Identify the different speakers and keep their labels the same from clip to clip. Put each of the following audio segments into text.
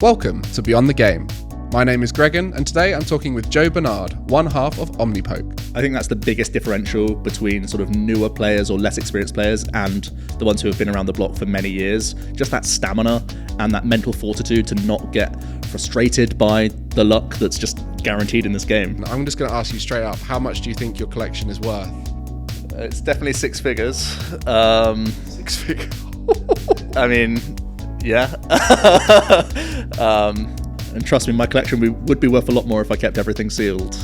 Speaker 1: Welcome to Beyond the Game. My name is Gregan, and today I'm talking with Joe Bernard, one half of Omnipoke.
Speaker 2: I think that's the biggest differential between sort of newer players or less experienced players and the ones who have been around the block for many years. Just that stamina and that mental fortitude to not get frustrated by the luck that's just guaranteed in this game.
Speaker 1: I'm just going to ask you straight up, how much do you think your collection is worth?
Speaker 2: It's definitely six figures.
Speaker 1: 6 figures?
Speaker 2: I mean, yeah. And trust me, my collection would be worth a lot more if I kept everything sealed.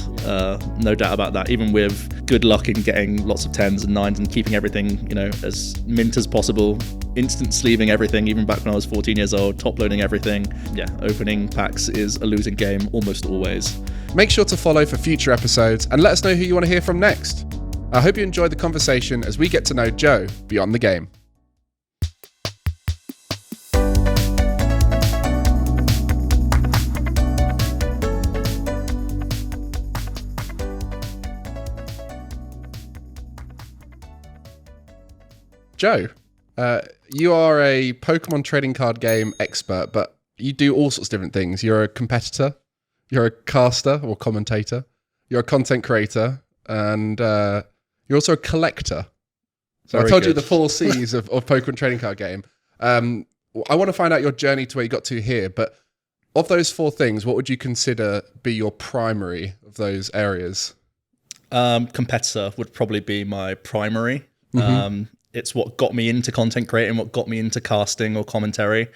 Speaker 2: No doubt about that. Even with good luck in getting lots of 10s and 9s and keeping everything, as mint as possible, instant sleeving everything, even back when I was 14 years old, top loading everything. Yeah, opening packs is a losing game almost always.
Speaker 1: Make sure to follow for future episodes and let us know who you want to hear from next. I hope you enjoyed the conversation as we get to know Joe beyond the game. Joe, you are a Pokemon trading card game expert, but you do all sorts of different things. You're a competitor, you're a caster or commentator, you're a content creator, and you're also a collector. So I told you the 4 C's of Pokemon trading card game. I want to find out your journey to where you got to here, but of those 4 things, what would you consider be your primary of those areas?
Speaker 2: Competitor would probably be my primary. Mm-hmm. It's what got me into content creating, what got me into casting or commentary.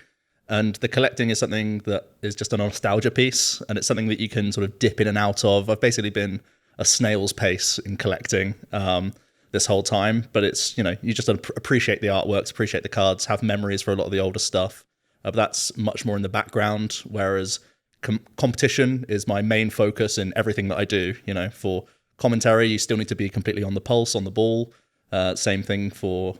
Speaker 2: And the collecting is something that is just a nostalgia piece. And it's something that you can sort of dip in and out of. I've basically been a snail's pace in collecting this whole time. But it's, you just appreciate the artworks, appreciate the cards, have memories for a lot of the older stuff. But that's much more in the background. Whereas competition is my main focus in everything that I do. For commentary, you still need to be completely on the pulse, on the ball. Same thing for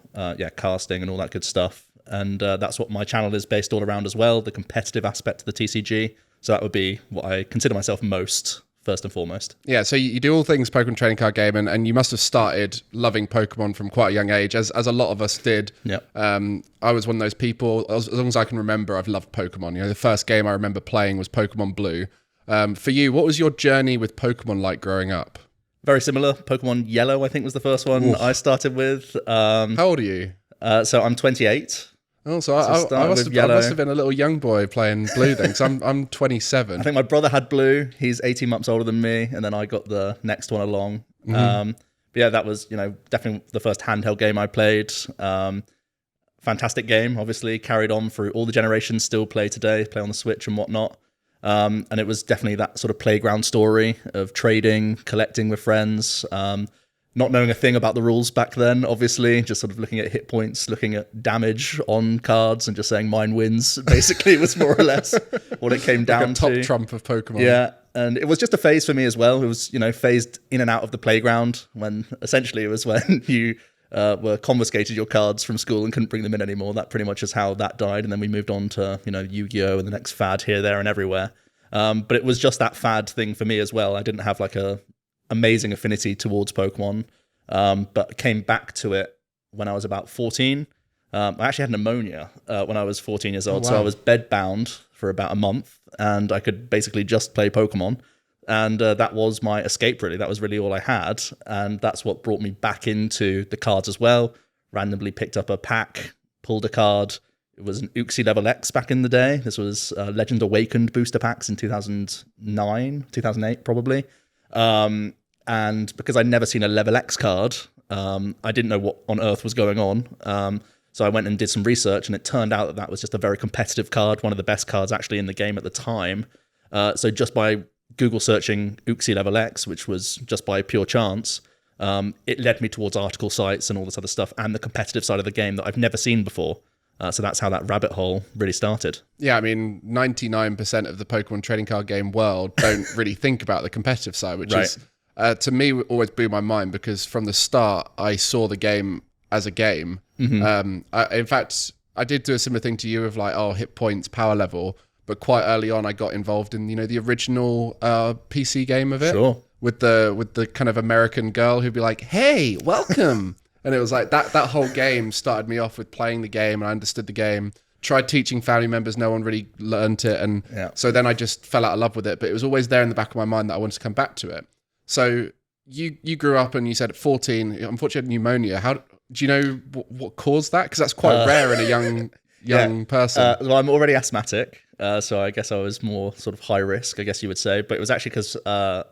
Speaker 2: casting and all that good stuff. And that's what my channel is based all around as well, the competitive aspect of the TCG. So that would be what I consider myself most, first and foremost. Yeah, so you do all things Pokemon trading card game, and you must have started loving Pokemon from quite a young age, as a lot of us did. Yep.
Speaker 1: I was one of those people, as long as I can remember, I've loved Pokemon. The first game I remember playing was Pokemon Blue. For you, what was your journey with Pokemon like growing up?
Speaker 2: Very similar. Pokemon Yellow, I think, was the first one I started with.
Speaker 1: How old are you?
Speaker 2: So I'm 28.
Speaker 1: Oh, so I must have been a little young boy playing Blue then, because I'm 27.
Speaker 2: I think my brother had Blue. He's 18 months older than me, and then I got the next one along. Mm-hmm. But yeah, that was definitely the first handheld game I played. Fantastic game, obviously, carried on through all the generations, still play today, play on the Switch and whatnot. And it was definitely that sort of playground story of trading, collecting with friends, not knowing a thing about the rules back then, obviously, just sort of looking at hit points, looking at damage on cards and just saying mine wins, basically, was more or less what it came down to.
Speaker 1: Top trump of Pokemon.
Speaker 2: Yeah, and it was just a phase for me as well. It was, phased in and out of the playground when essentially it was when you were confiscated your cards from school and couldn't bring them in anymore. That pretty much is how that died. And then we moved on to, Yu-Gi-Oh! And the next fad here, there, and everywhere. But it was just that fad thing for me as well. I didn't have like a amazing affinity towards Pokemon, but came back to it when I was about 14. I actually had pneumonia when I was 14 years old. Oh, wow. So I was bedbound for about a month and I could basically just play Pokemon. And that was my escape, really. That was really all I had. And that's what brought me back into the cards as well. Randomly picked up a pack, pulled a card. It was an Uxie Level X back in the day. This was Legend Awakened booster packs in 2009, 2008 probably. And because I'd never seen a Level X card, I didn't know what on earth was going on. So I went and did some research, and it turned out that was just a very competitive card, one of the best cards actually in the game at the time. So just by Google searching Uxie Level X, which was just by pure chance, it led me towards article sites and all this other stuff and the competitive side of the game that I've never seen before. So that's how that rabbit hole really started.
Speaker 1: Yeah, I mean, 99% of the Pokemon trading card game world don't really think about the competitive side, which is, to me, always blew my mind because from the start, I saw the game as a game. Mm-hmm. In fact, I did do a similar thing to you of like, hit points, power level. But quite early on, I got involved in, the original PC game of it.
Speaker 2: Sure.
Speaker 1: With the kind of American girl who'd be like, hey, welcome. And it was like that whole game started me off with playing the game, and I understood the game. tried teaching family members, no one really learned it. And so then I just fell out of love with it. But it was always there in the back of my mind that I wanted to come back to it. So you grew up and you said at 14, unfortunately, you had pneumonia. How do you know what caused that? Because that's quite rare in a young person.
Speaker 2: Well, I'm already asthmatic, so I guess I was more sort of high risk, I guess you would say. But it was actually because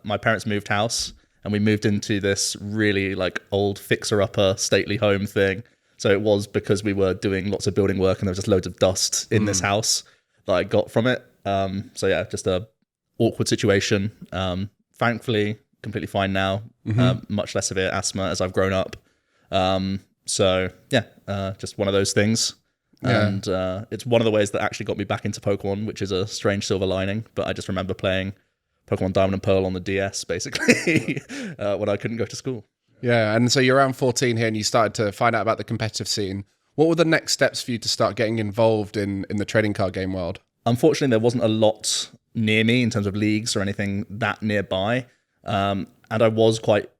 Speaker 2: my parents moved house, and we moved into this really like old fixer-upper stately home thing. So it was because we were doing lots of building work, and there was just loads of dust in this house that I got from it. So yeah, just a awkward situation. Thankfully, completely fine now. Much less severe asthma as I've grown up. So yeah, just one of those things.
Speaker 1: Yeah.
Speaker 2: And it's one of the ways that actually got me back into Pokemon, which is a strange silver lining. But I just remember playing Pokemon Diamond and Pearl on the DS, basically, when I couldn't go to school.
Speaker 1: Yeah, and so you're around 14 here and you started to find out about the competitive scene. What were the next steps for you to start getting involved in the trading card game world?
Speaker 2: Unfortunately, there wasn't a lot near me in terms of leagues or anything that nearby. And I was quite,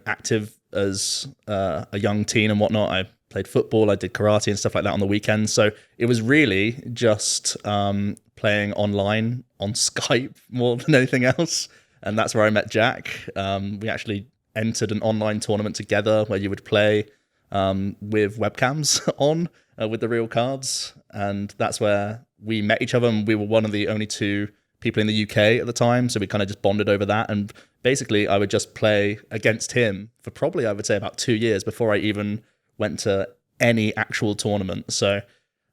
Speaker 2: active as a young teen and whatnot. I played football, I did karate and stuff like that on the weekends. So it was really just playing online on Skype more than anything else. And that's where I met Jack. We actually entered an online tournament together where you would play with webcams on with the real cards. And that's where we met each other. And we were one of the only two people in the UK at the time. So we kind of just bonded over that. And basically I would just play against him for probably, I would say, about 2 years before I even went to any actual tournament. So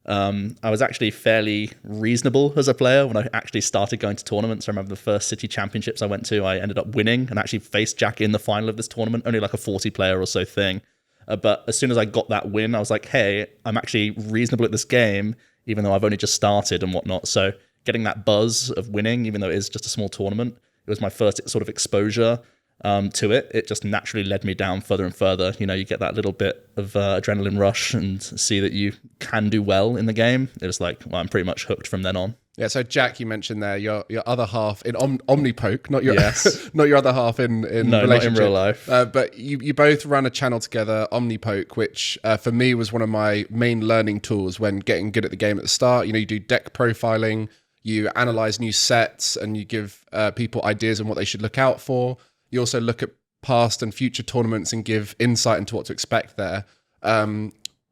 Speaker 2: I was actually fairly reasonable as a player when I actually started going to tournaments. I remember the first city championships I went to, I ended up winning and actually faced Jack in the final of this tournament, only like a 40 player or so thing. But as soon as I got that win, I was like, hey, I'm actually reasonable at this game, even though I've only just started and whatnot. So getting that buzz of winning, even though it is just a small tournament, it was my first sort of exposure to it. It just naturally led me down further and further. You get that little bit of adrenaline rush and see that you can do well in the game. It was like, well, I'm pretty much hooked from then on.
Speaker 1: Yeah, so Jack, you mentioned there your other half in Omnipoke, not your
Speaker 2: Yes.
Speaker 1: not your other half in
Speaker 2: No,
Speaker 1: relationship.
Speaker 2: not in real life.
Speaker 1: But you both run a channel together, Omnipoke, which for me was one of my main learning tools when getting good at the game at the start. You do deck profiling, you analyze new sets, and you give people ideas on what they should look out for. You also look at past and future tournaments and give insight into what to expect there.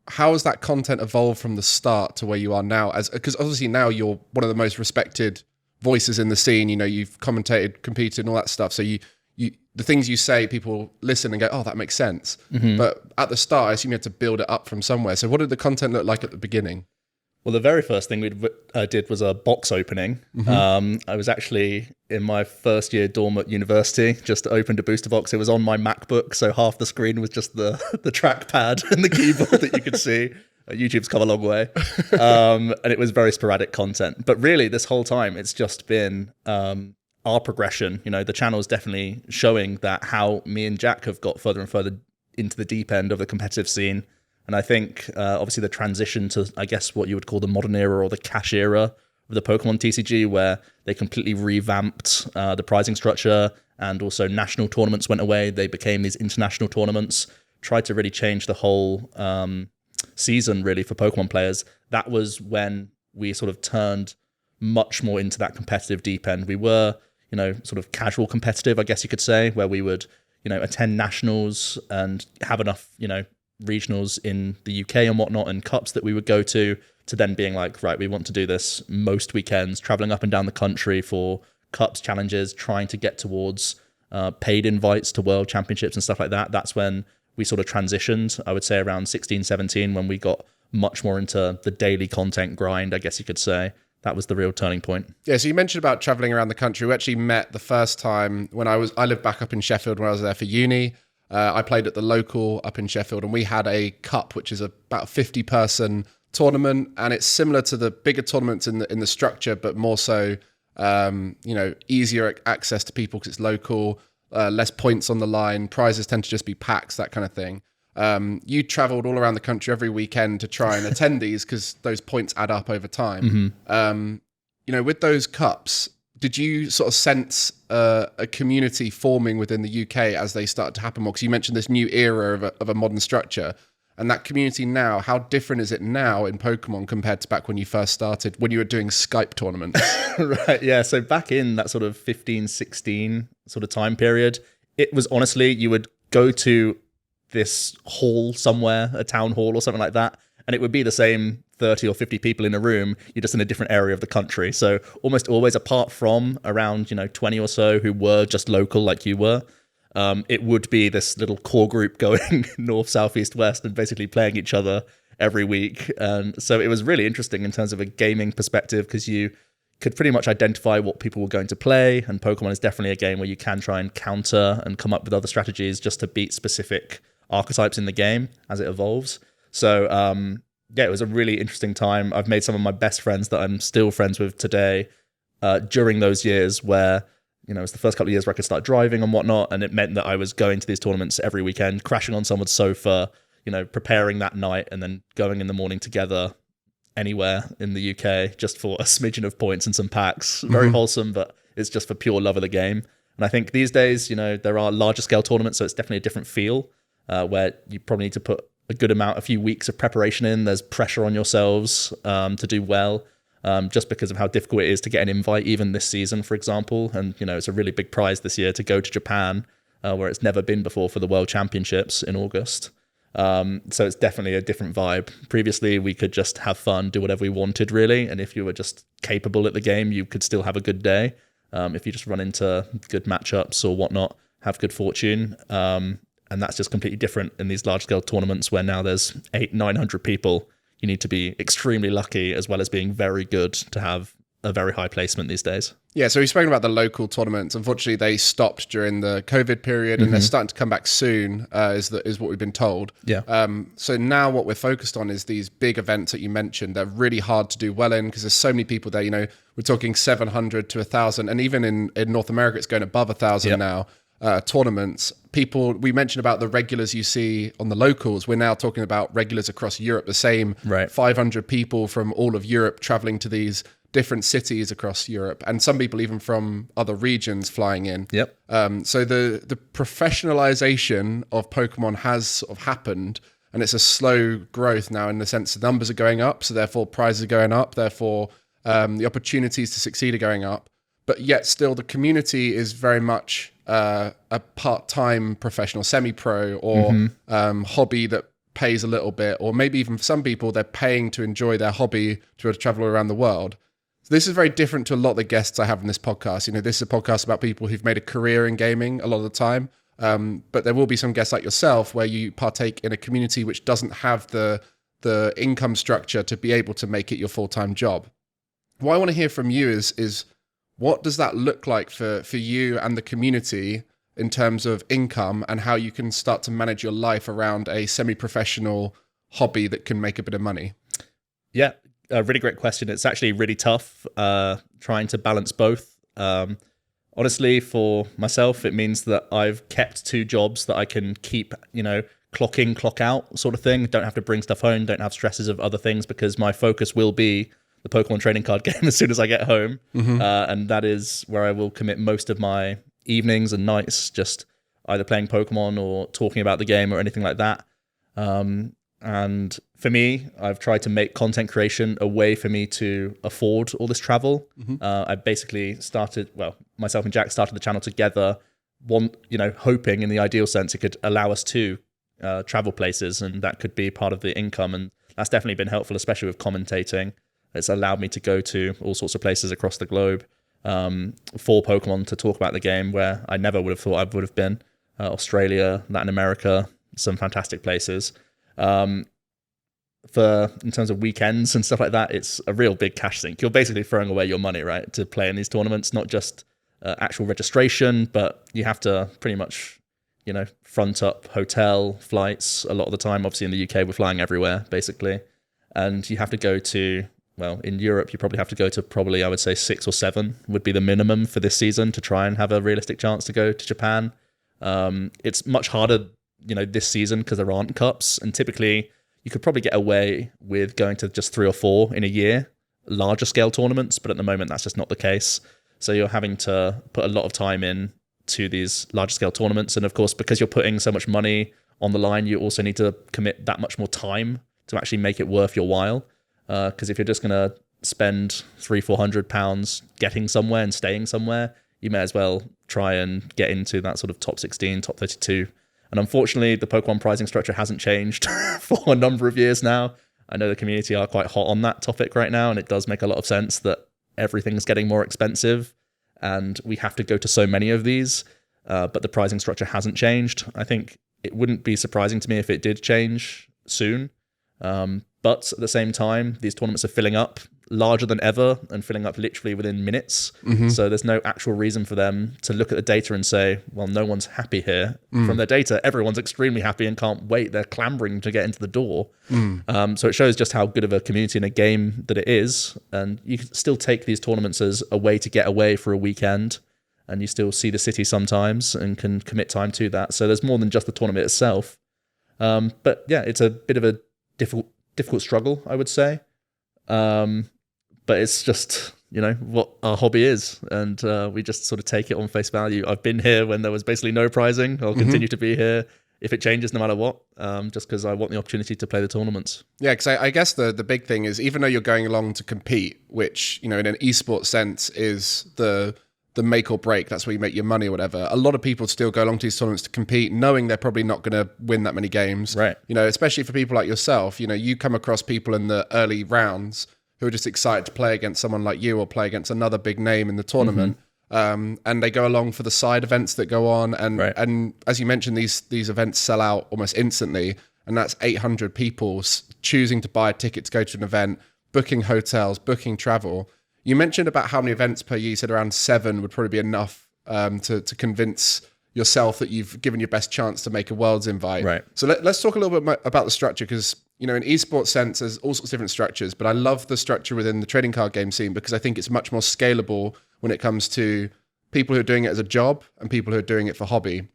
Speaker 1: How has that content evolved from the start to where you are now? Because obviously now you're one of the most respected voices in the scene. You've commentated, competed, and all that stuff. So you the things you say, people listen and go, "Oh, that makes sense." Mm-hmm. But at the start, I assume you had to build it up from somewhere. So what did the content look like at the beginning?
Speaker 2: Well, the very first thing we did was a box opening. Mm-hmm. I was actually in my first year dorm at university, just opened a booster box. It was on my MacBook, so half the screen was just the trackpad and the keyboard that you could see. YouTube's come a long way. And it was very sporadic content. But really, this whole time, it's just been our progression. The channel is definitely showing that how me and Jack have got further and further into the deep end of the competitive scene. And I think, obviously, the transition to, I guess, what you would call the modern era or the cash era of the Pokemon TCG, where they completely revamped the pricing structure and also national tournaments went away. They became these international tournaments, tried to really change the whole season, really, for Pokemon players. That was when we sort of turned much more into that competitive deep end. We were, sort of casual competitive, I guess you could say, where we would, attend nationals and have enough, regionals in the UK and whatnot and cups that we would go to then being like, right, we want to do this most weekends, traveling up and down the country for cups, challenges, trying to get towards paid invites to world championships and stuff like that. That's when we sort of transitioned, I would say around 16, 17, when we got much more into the daily content grind, I guess you could say. That was the real turning point. Yeah,
Speaker 1: so you mentioned about traveling around the country. We actually met the first time when I lived back up in Sheffield when I was there for uni. I played at the local up in Sheffield, and we had a cup, which is about a 50-person tournament, and it's similar to the bigger tournaments in the structure, but more so, easier access to people because it's local, less points on the line. Prizes tend to just be packs, that kind of thing. You travelled all around the country every weekend to try and attend these because those points add up over time. Mm-hmm. With those cups, did you sort of sense a community forming within the UK as they started to happen more? Because you mentioned this new era of a modern structure. And that community now, how different is it now in Pokemon compared to back when you first started, when you were doing Skype tournaments?
Speaker 2: Right, yeah. So back in that sort of 15, 16 sort of time period, it was honestly, you would go to this hall somewhere, a town hall or something like that, and it would be the same 30 or 50 people in a room. You're just in a different area of the country. So almost always, apart from around 20 or so who were just local like you were, it would be this little core group going north, south, east, west, and basically playing each other every week. And so it was really interesting in terms of a gaming perspective, because you could pretty much identify what people were going to play. And Pokemon is definitely a game where you can try and counter and come up with other strategies just to beat specific archetypes in the game as it evolves. So yeah, it was a really interesting time. I've made some of my best friends that I'm still friends with today during those years where, it was the first couple of years where I could start driving and whatnot. And it meant that I was going to these tournaments every weekend, crashing on someone's sofa, preparing that night and then going in the morning together anywhere in the UK just for a smidgen of points and some packs. Very wholesome, but it's just for pure love of the game. And I think these days, there are larger scale tournaments, so it's definitely a different feel where you probably need to put a few weeks of preparation in. There's pressure on yourselves to do well, just because of how difficult it is to get an invite, even this season, for example. And, it's a really big prize this year to go to Japan, where it's never been before, for the World Championships in August. So it's definitely a different vibe. Previously, we could just have fun, do whatever we wanted, really. And if you were just capable at the game, you could still have a good day. If you just run into good matchups or whatnot, have good fortune. And that's just completely different in these large-scale tournaments where now there's 800-900 people. You need to be extremely lucky, as well as being very good, to have a very high placement these days.
Speaker 1: Yeah, so we've spoken about the local tournaments. Unfortunately, they stopped during the COVID period, and they're starting to come back soon, is what we've been told.
Speaker 2: Yeah.
Speaker 1: So now what we're focused on is these big events that you mentioned. They're really hard to do well in because there's so many people there. We're talking 700 to 1,000, and even in North America, it's going above 1,000 now. Tournaments. People, we mentioned about the regulars you see on the locals. We're now talking about regulars across Europe, the same 500 people from all of Europe traveling to these different cities across Europe, and some people even from other regions flying in.
Speaker 2: Yep.
Speaker 1: So the professionalization of Pokemon has sort of happened, and it's a slow growth now in the sense the numbers are going up, so therefore prizes are going up, therefore the opportunities to succeed are going up. But yet still the community is very much a part-time professional, semi-pro, or hobby that pays a little bit, or maybe even for some people, they're paying to enjoy their hobby to travel around the world. So this is very different to a lot of the guests I have in this podcast. This is a podcast about people who've made a career in gaming a lot of the time. But there will be some guests like yourself where you partake in a community which doesn't have the income structure to be able to make it your full-time job. What I want to hear from you is what does that look like for you and the community in terms of income, and how you can start to manage your life around a semi-professional hobby that can make a bit of money?
Speaker 2: Yeah, a really great question. It's actually really tough trying to balance both. Honestly, for myself, it means that I've kept 2 jobs that I can keep, clock in, clock out sort of thing. Don't have to bring stuff home, don't have stresses of other things, because my focus will be the Pokemon trading card game as soon as I get home. And that is where I will commit most of my evenings and nights, just either playing Pokemon or talking about the game or anything like that. And for me, I've tried to make content creation a way for me to afford all this travel. I basically myself and Jack started the channel together, hoping in the ideal sense it could allow us to travel places, and that could be part of the income. And that's definitely been helpful, especially with commentating. It's allowed me to go to all sorts of places across the globe for Pokemon to talk about the game, where I never would have thought I would have been. Australia, Latin America, some fantastic places. In terms of weekends and stuff like that, it's a real big cash sink. You're basically throwing away your money, right, to play in these tournaments, not just actual registration, but you have to pretty much, front up hotel, flights a lot of the time. Obviously in the UK, we're flying everywhere, basically. And you have to go to, in Europe, you probably have to go to I would say 6 or 7 would be the minimum for this season to try and have a realistic chance to go to Japan. It's much harder, this season because there aren't cups, and typically you could probably get away with going to just 3 or 4 in a year, larger scale tournaments, but at the moment that's just not the case. So you're having to put a lot of time in to these larger scale tournaments, and of course, because you're putting so much money on the line, you also need to commit that much more time to actually make it worth your while. Because if you're just going to spend £300-400 getting somewhere and staying somewhere, you may as well try and get into that sort of top 16, top 32. And unfortunately, the Pokemon pricing structure hasn't changed for a number of years now. I know the community are quite hot on that topic right now, and it does make a lot of sense that everything's getting more expensive and we have to go to so many of these, but the pricing structure hasn't changed. I think it wouldn't be surprising to me if it did change soon. But at the same time, these tournaments are filling up larger than ever and filling up literally within minutes. So there's no actual reason for them to look at the data and say, well, no one's happy here. From their data, everyone's extremely happy and can't wait. They're clamoring to get into the door. So it shows just how good of a community in a game that it is. And you can still take these tournaments as a way to get away for a weekend. And you still see the city sometimes and can commit time to that. So there's more than just the tournament itself. But yeah, it's a bit of a difficult struggle, I would say. But it's just, what our hobby is. And we just sort of take it on face value. I've been here when there was basically no prizing. I'll continue to be here if it changes no matter what, just because I want the opportunity to play the tournaments. Yeah,
Speaker 1: because I guess the big thing is, even though you're going along to compete, which, in an esports sense is the make or break, that's where you make your money or whatever, a lot of people still go along to these tournaments to compete, knowing they're probably not going to win that many games.
Speaker 2: Right.
Speaker 1: Especially for people like yourself, you come across people in the early rounds who are just excited to play against someone like you or play against another big name in the tournament. And they go along for the side events that go on. And as you mentioned, these events sell out almost instantly. And that's 800 people choosing to buy a ticket to go to an event, booking hotels, booking travel. You mentioned about how many events per year. You said around 7 would probably be enough to convince yourself that you've given your best chance to make a Worlds invite.
Speaker 2: Right.
Speaker 1: So let's talk a little bit about the structure, because in esports sense, there's all sorts of different structures, but I love the structure within the trading card game scene because I think it's much more scalable when it comes to people who are doing it as a job and people who are doing it for hobby.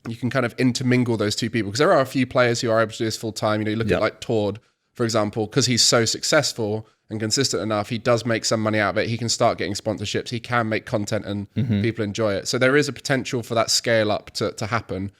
Speaker 1: You can kind of intermingle those two people, because there are a few players who are able to do this full time. You look at like Tord, for example, because he's so successful and consistent enough, he does make some money out of it. He can start getting sponsorships. He can make content and people enjoy it. So there is a potential for that scale up to happen.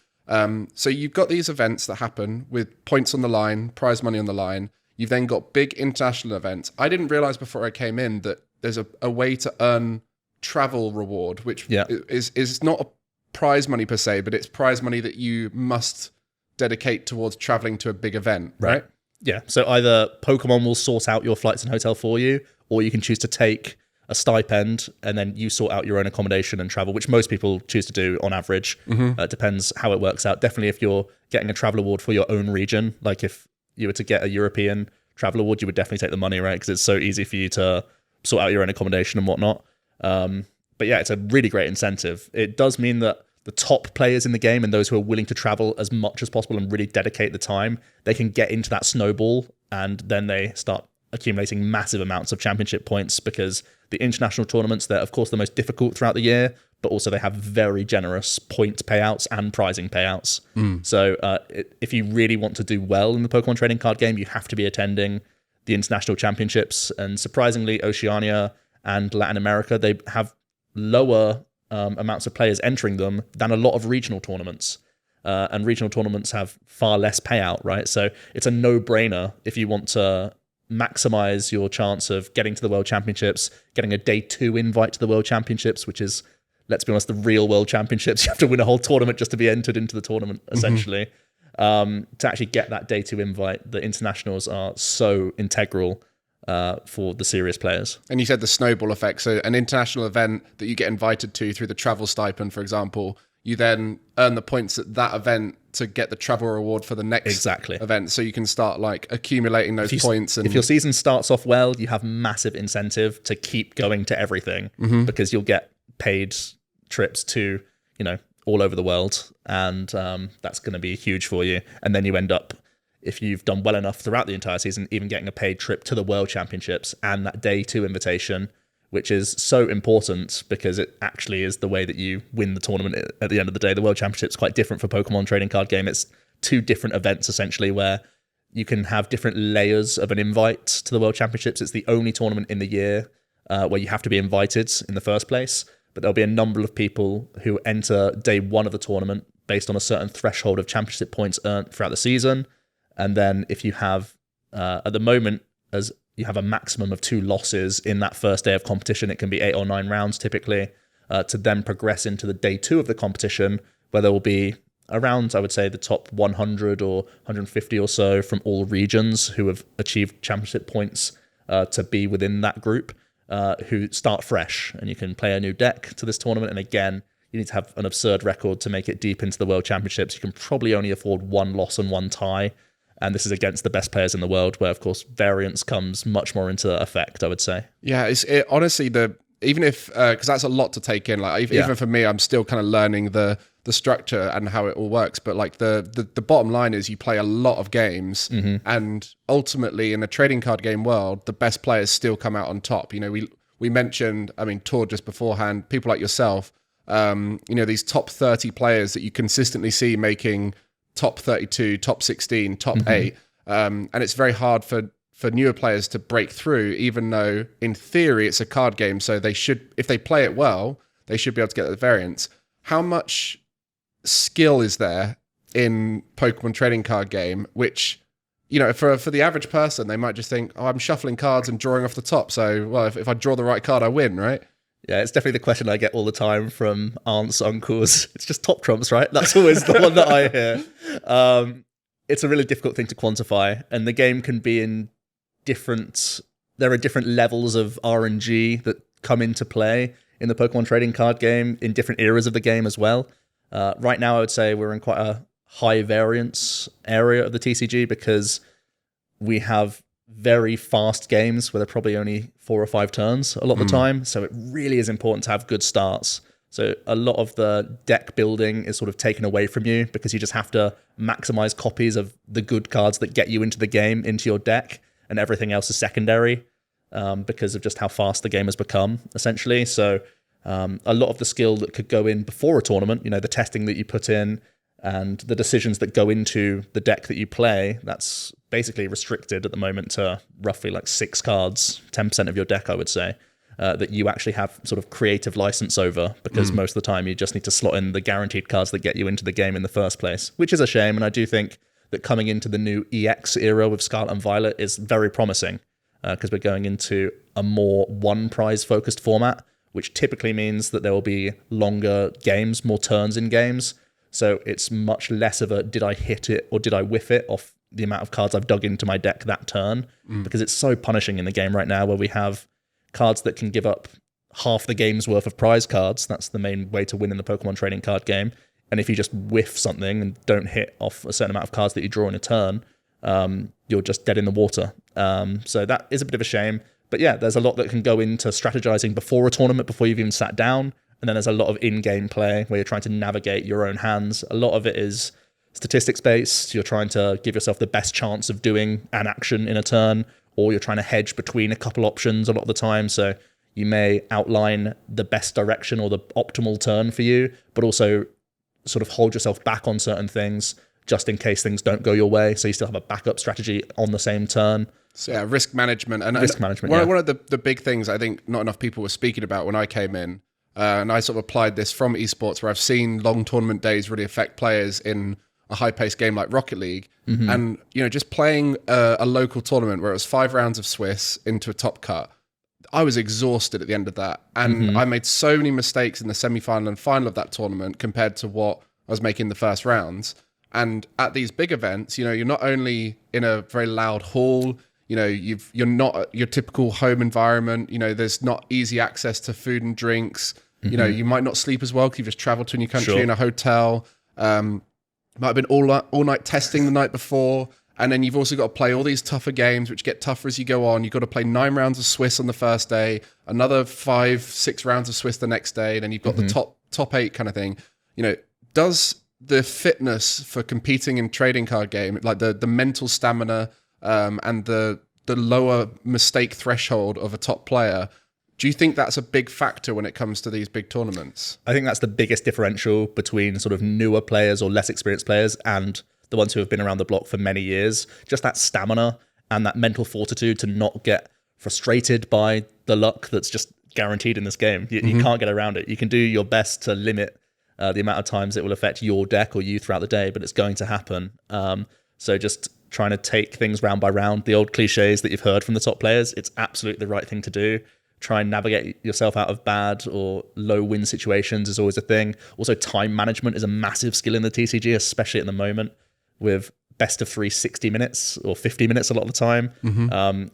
Speaker 1: So you've got these events that happen with points on the line, prize money on the line. You've then got big international events. I didn't realize before I came in that there's a way to earn travel reward, which is not a prize money per se, but it's prize money that you must dedicate towards traveling to a big event, right?
Speaker 2: Yeah, so either Pokemon will sort out your flights and hotel for you, or you can choose to take a stipend and then you sort out your own accommodation and travel, which most people choose to do on average. It depends how it works out. Definitely if you're getting a travel award for your own region, like if you were to get a European travel award, you would definitely take the money, right? Because it's so easy for you to sort out your own accommodation and whatnot. But yeah, it's a really great incentive. It does mean that the top players in the game and those who are willing to travel as much as possible and really dedicate the time, they can get into that snowball and then they start accumulating massive amounts of championship points, because the international tournaments, they're of course the most difficult throughout the year, but also they have very generous point payouts and prizing payouts. So if you really want to do well in the Pokemon trading card game, you have to be attending the international championships. And surprisingly, Oceania and Latin America, they have lower amounts of players entering them than a lot of regional tournaments. And regional tournaments have far less payout, right? So it's a no-brainer if you want to maximize your chance of getting to the World Championships, getting a day 2 invite to the World Championships, which is, let's be honest, the real World Championships. You have to win a whole tournament just to be entered into the tournament, essentially. To actually get that day 2 invite, the internationals are so integral for the serious players.
Speaker 1: And you said the snowball effect. So an international event that you get invited to through the travel stipend, for example, you then earn the points at that event to get the travel reward for the next event. So you can start like accumulating those points. And
Speaker 2: if your season starts off well, you have massive incentive to keep going to everything, because you'll get paid trips to, all over the world. And that's going to be huge for you. And then you end up, if you've done well enough throughout the entire season, even getting a paid trip to the World Championships and that day 2 invitation, which is so important because it actually is the way that you win the tournament at the end of the day. The World Championship is quite different for Pokemon trading card game. It's 2 different events, essentially, where you can have different layers of an invite to the World Championships. It's the only tournament in the year where you have to be invited in the first place. But there'll be a number of people who enter day 1 of the tournament based on a certain threshold of championship points earned throughout the season. And then if you have, at the moment, as you have a maximum of 2 losses in that first day of competition, it can be 8 or 9 rounds typically, to then progress into the day 2 of the competition, where there will be around, I would say, the top 100 or 150 or so from all regions who have achieved championship points to be within that group, who start fresh. And you can play a new deck to this tournament. And again, you need to have an absurd record to make it deep into the World Championships. You can probably only afford 1 loss and 1 tie. And this is against the best players in the world, where, of course, variance comes much more into effect, I would say.
Speaker 1: Yeah, honestly, even if, because that's a lot to take in. Like even for me, I'm still kind of learning the structure and how it all works. But like the bottom line is you play a lot of games, and ultimately in the trading card game world, the best players still come out on top. You know, we mentioned, I mean, Tor just beforehand, people like yourself, you know, these top 30 players that you consistently see making top 32, top 16, top 8. And it's very hard for newer players to break through, even though in theory it's a card game. So they should, if they play it well, they should be able to get the variance. How much skill is there in Pokemon trading card game, which, you know, for the average person, they might just think, oh, I'm shuffling cards and drawing off the top. So, well, if I draw the right card, I win, right?
Speaker 2: Yeah, it's definitely the question I get all the time from aunts, uncles. It's just top trumps, right? That's always the one that I hear. It's a really difficult thing to quantify, and the game can be in there are different levels of RNG that come into play in the Pokemon trading card game in different eras of the game as well. Right now, I would say we're in quite a high variance area of the TCG because we have very fast games where they're probably only 4 or 5 turns a lot of the time. So it really is important to have good starts. So a lot of the deck building is sort of taken away from you because you just have to maximize copies of the good cards that get you into the game, into your deck, and everything else is secondary because of just how fast the game has become, essentially. So a lot of the skill that could go in before a tournament, you know, the testing that you put in and the decisions that go into the deck that you play, that's basically restricted at the moment to roughly like 6 cards, 10% of your deck, I would say, that you actually have sort of creative license over, because most of the time you just need to slot in the guaranteed cards that get you into the game in the first place, which is a shame. And I do think that coming into the new EX era with Scarlet and Violet is very promising, because we're going into a more one prize focused format, which typically means that there will be longer games, more turns in games. So it's much less of a did I hit it or did I whiff it off the amount of cards I've dug into my deck that turn, because it's so punishing in the game right now where we have cards that can give up half the game's worth of prize cards. That's the main way to win in the Pokemon trading card game. And if you just whiff something and don't hit off a certain amount of cards that you draw in a turn, you're just dead in the water. So that is a bit of a shame. But yeah, there's a lot that can go into strategizing before a tournament, before you've even sat down. And then there's a lot of in-game play where you're trying to navigate your own hands. A lot of it is statistics-based. You're trying to give yourself the best chance of doing an action in a turn, or you're trying to hedge between a couple options a lot of the time. So you may outline the best direction or the optimal turn for you, but also sort of hold yourself back on certain things just in case things don't go your way. So you still have a backup strategy on the same turn.
Speaker 1: So yeah, risk management. And
Speaker 2: risk management,
Speaker 1: one of the big things I think not enough people were speaking about when I came in, and I sort of applied this from esports, where I've seen long tournament days really affect players in a high-paced game like Rocket League. And, you know, just playing a local tournament where it was 5 rounds of Swiss into a top cut, I was exhausted at the end of that. And I made so many mistakes in the semi-final and final of that tournament compared to what I was making in the first rounds. And at these big events, you know, you're not only in a very loud hall, you know, you're not at your typical home environment. You know, there's not easy access to food and drinks. You know, you might not sleep as well because you've just traveled to a new country in a hotel. Might have been all night testing the night before. And then you've also got to play all these tougher games, which get tougher as you go on. You've got to play 9 rounds of Swiss on the first day, another 5-6 rounds of Swiss the next day. And then you've got the top 8 kind of thing. You know, does the fitness for competing in trading card game, like the mental stamina and the lower mistake threshold of a top player, do you think that's a big factor when it comes to these big tournaments?
Speaker 2: I think that's the biggest differential between sort of newer players or less experienced players and the ones who have been around the block for many years. Just that stamina and that mental fortitude to not get frustrated by the luck that's just guaranteed in this game. You can't get around it. You can do your best to limit the amount of times it will affect your deck or you throughout the day, but it's going to happen. So just trying to take things round by round, the old cliches that you've heard from the top players, it's absolutely the right thing to do. Try and navigate yourself out of bad or low win situations is always a thing. Also, time management is a massive skill in the TCG, especially at the moment with best of 3 60 minutes or 50 minutes a lot of the time.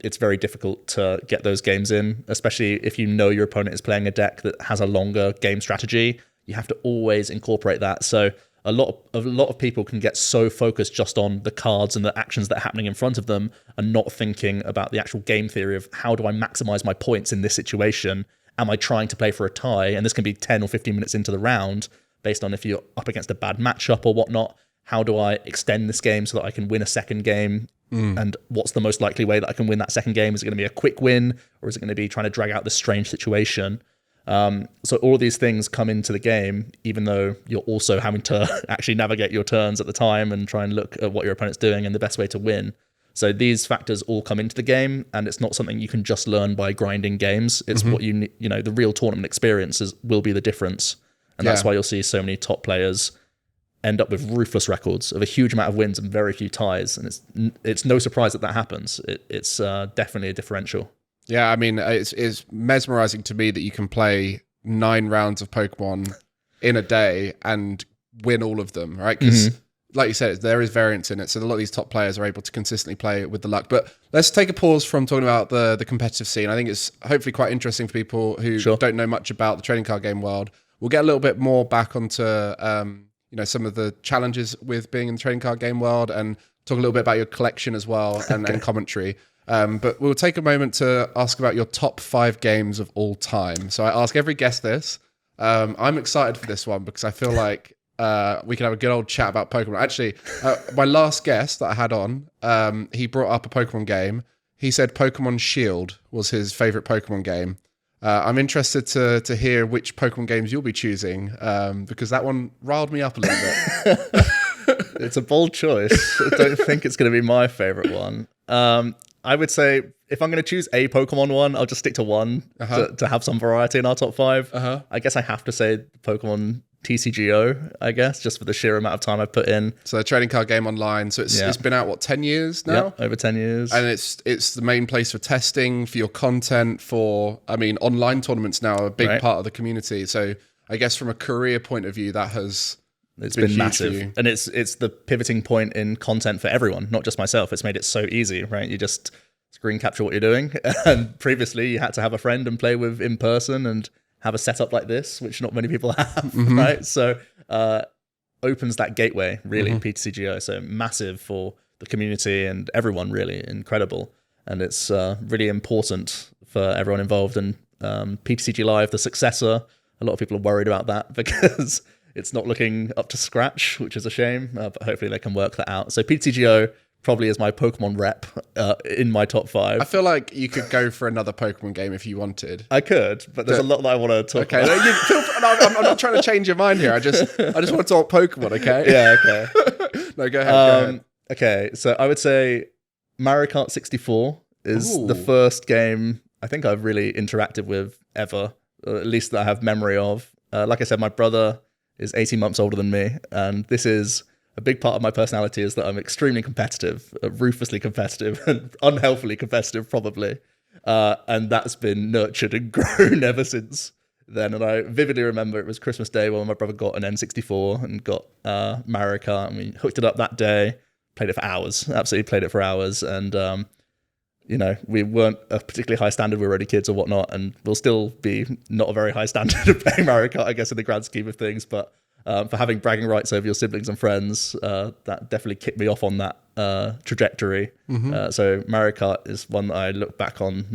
Speaker 2: It's very difficult to get those games in, especially if you know your opponent is playing a deck that has a longer game strategy. You have to always incorporate that. So a lot of people can get so focused just on the cards and the actions that are happening in front of them and not thinking about the actual game theory of how do I maximize my points in this situation? Am I trying to play for a tie? And this can be 10 or 15 minutes into the round based on if you're up against a bad matchup or whatnot. How do I extend this game so that I can win a second game? And what's the most likely way that I can win that second game? Is it going to be a quick win, or is it going to be trying to drag out this strange situation? So all of these things come into the game, even though you're also having to actually navigate your turns at the time and try and look at what your opponent's doing and the best way to win. So these factors all come into the game, and it's not something you can just learn by grinding games. It's what you know, the real tournament experiences will be the difference. And that's why you'll see so many top players end up with ruthless records of a huge amount of wins and very few ties. And it's no surprise that happens. It's definitely a differential.
Speaker 1: Yeah, I mean, it's mesmerizing to me that you can play 9 rounds of Pokemon in a day and win all of them, right? Because, like you said, there is variance in it. So a lot of these top players are able to consistently play with the luck. But let's take a pause from talking about the competitive scene. I think it's hopefully quite interesting for people who don't know much about the trading card game world. We'll get a little bit more back onto some of the challenges with being in the trading card game world and talk a little bit about your collection as well and commentary. But we'll take a moment to ask about your top 5 games of all time. So I ask every guest this. I'm excited for this one because I feel like we can have a good old chat about Pokemon. Actually, my last guest that I had on, he brought up a Pokemon game. He said Pokemon Shield was his favorite Pokemon game. I'm interested to hear which Pokemon games you'll be choosing because that one riled me up a little bit.
Speaker 2: It's a bold choice. I don't think it's going to be my favorite one. I would say if I'm going to choose a Pokemon one, I'll just stick to one to have some variety in our top 5. I guess I have to say Pokemon TCGO, I guess, just for the sheer amount of time I put in.
Speaker 1: So the trading card game online. So it's been out, 10 years now?
Speaker 2: Yep, over 10 years.
Speaker 1: And it's the main place for testing, for your content, online tournaments now are a big part of the community. So I guess from a career point of view, it's been massive.
Speaker 2: And it's the pivoting point in content for everyone, not just myself. It's made it so easy, right? You just screen capture what you're doing. And previously you had to have a friend and play with in person and have a setup like this, which not many people have, right? So opens that gateway, really, PTCGO. So massive for the community and everyone, really incredible. And it's really important for everyone involved. And PTCG Live, the successor, a lot of people are worried about that because it's not looking up to scratch, which is a shame, but hopefully they can work that out. So PTCGO probably is my Pokemon rep in my top 5.
Speaker 1: I feel like you could go for another Pokemon game if you wanted.
Speaker 2: I could, but there's a lot that I want to talk about.
Speaker 1: I'm not trying to change your mind here. I just want to talk Pokemon, okay?
Speaker 2: Yeah, okay.
Speaker 1: No, go ahead.
Speaker 2: Okay, so I would say Mario Kart 64 is the first game I think I've really interacted with ever, or at least that I have memory of. Like I said, my brother is 18 months older than me, and this is a big part of my personality is that I'm extremely competitive, ruthlessly competitive, and unhealthily competitive, probably. And that's been nurtured and grown ever since then. And I vividly remember it was Christmas Day when my brother got an N64 and got Mario Kart, and we hooked it up that day, played it for hours, absolutely played it for hours. And, we weren't a particularly high standard. We were already kids or whatnot, and we'll still be not a very high standard of playing Mario Kart, I guess, in the grand scheme of things. But for having bragging rights over your siblings and friends, that definitely kicked me off on that trajectory. So Mario Kart is one that I look back on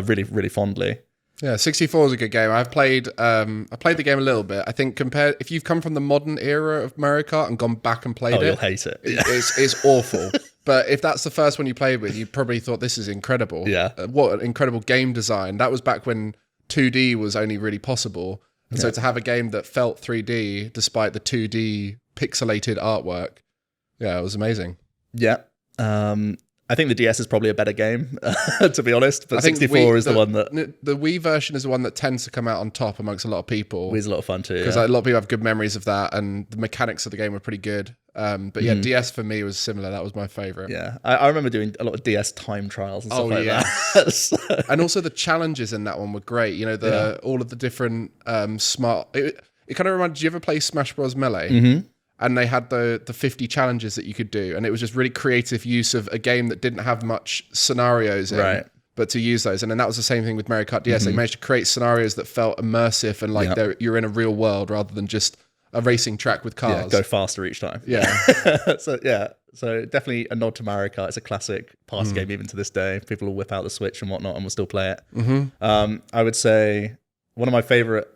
Speaker 2: really, really fondly.
Speaker 1: Yeah, 64 is a good game. I played the game a little bit. I think if you've come from the modern era of Mario Kart and gone back and played
Speaker 2: you'll hate it.
Speaker 1: It's awful. But if that's the first one you played with, you probably thought this is incredible.
Speaker 2: Yeah.
Speaker 1: What an incredible game design. That was back when 2D was only really possible. And so to have a game that felt 3D despite the 2D pixelated artwork, it was amazing.
Speaker 2: Yeah. I think the DS is probably a better game, to be honest. But
Speaker 1: I think
Speaker 2: 64 is the one that...
Speaker 1: The Wii version is the one that tends to come out on top amongst a lot of people.
Speaker 2: Wii's a lot of fun too,
Speaker 1: because a lot of people have good memories of that, and the mechanics of the game were pretty good. But yeah, DS for me was similar. That was my favorite.
Speaker 2: Yeah, I remember doing a lot of DS time trials and stuff that. So.
Speaker 1: And also the challenges in that one were great. You know, all of the different smart... It kind of reminded... Did you ever play Smash Bros. Melee?
Speaker 2: Mm-hmm.
Speaker 1: And they had the 50 challenges that you could do. And it was just really creative use of a game that didn't have much scenarios in, but to use those. And then that was the same thing with Mario Kart DS. They managed to create scenarios that felt immersive and like you're in a real world rather than just a racing track with cars.
Speaker 2: Yeah, go faster each time.
Speaker 1: Yeah.
Speaker 2: So definitely a nod to Mario Kart. It's a classic party game even to this day. People will whip out the Switch and whatnot and will still play it. I would say... One of my favorite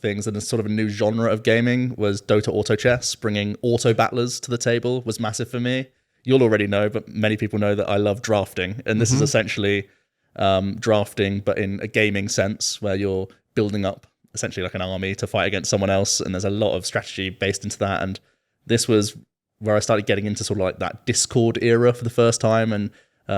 Speaker 2: things, and it's sort of a new genre of gaming, was Dota Auto Chess. Bringing auto battlers to the table was massive for me. You'll already know, but many people know that I love drafting. And this is essentially drafting, but in a gaming sense, where you're building up essentially like an army to fight against someone else. And there's a lot of strategy based into that. And this was where I started getting into sort of like that Discord era for the first time. And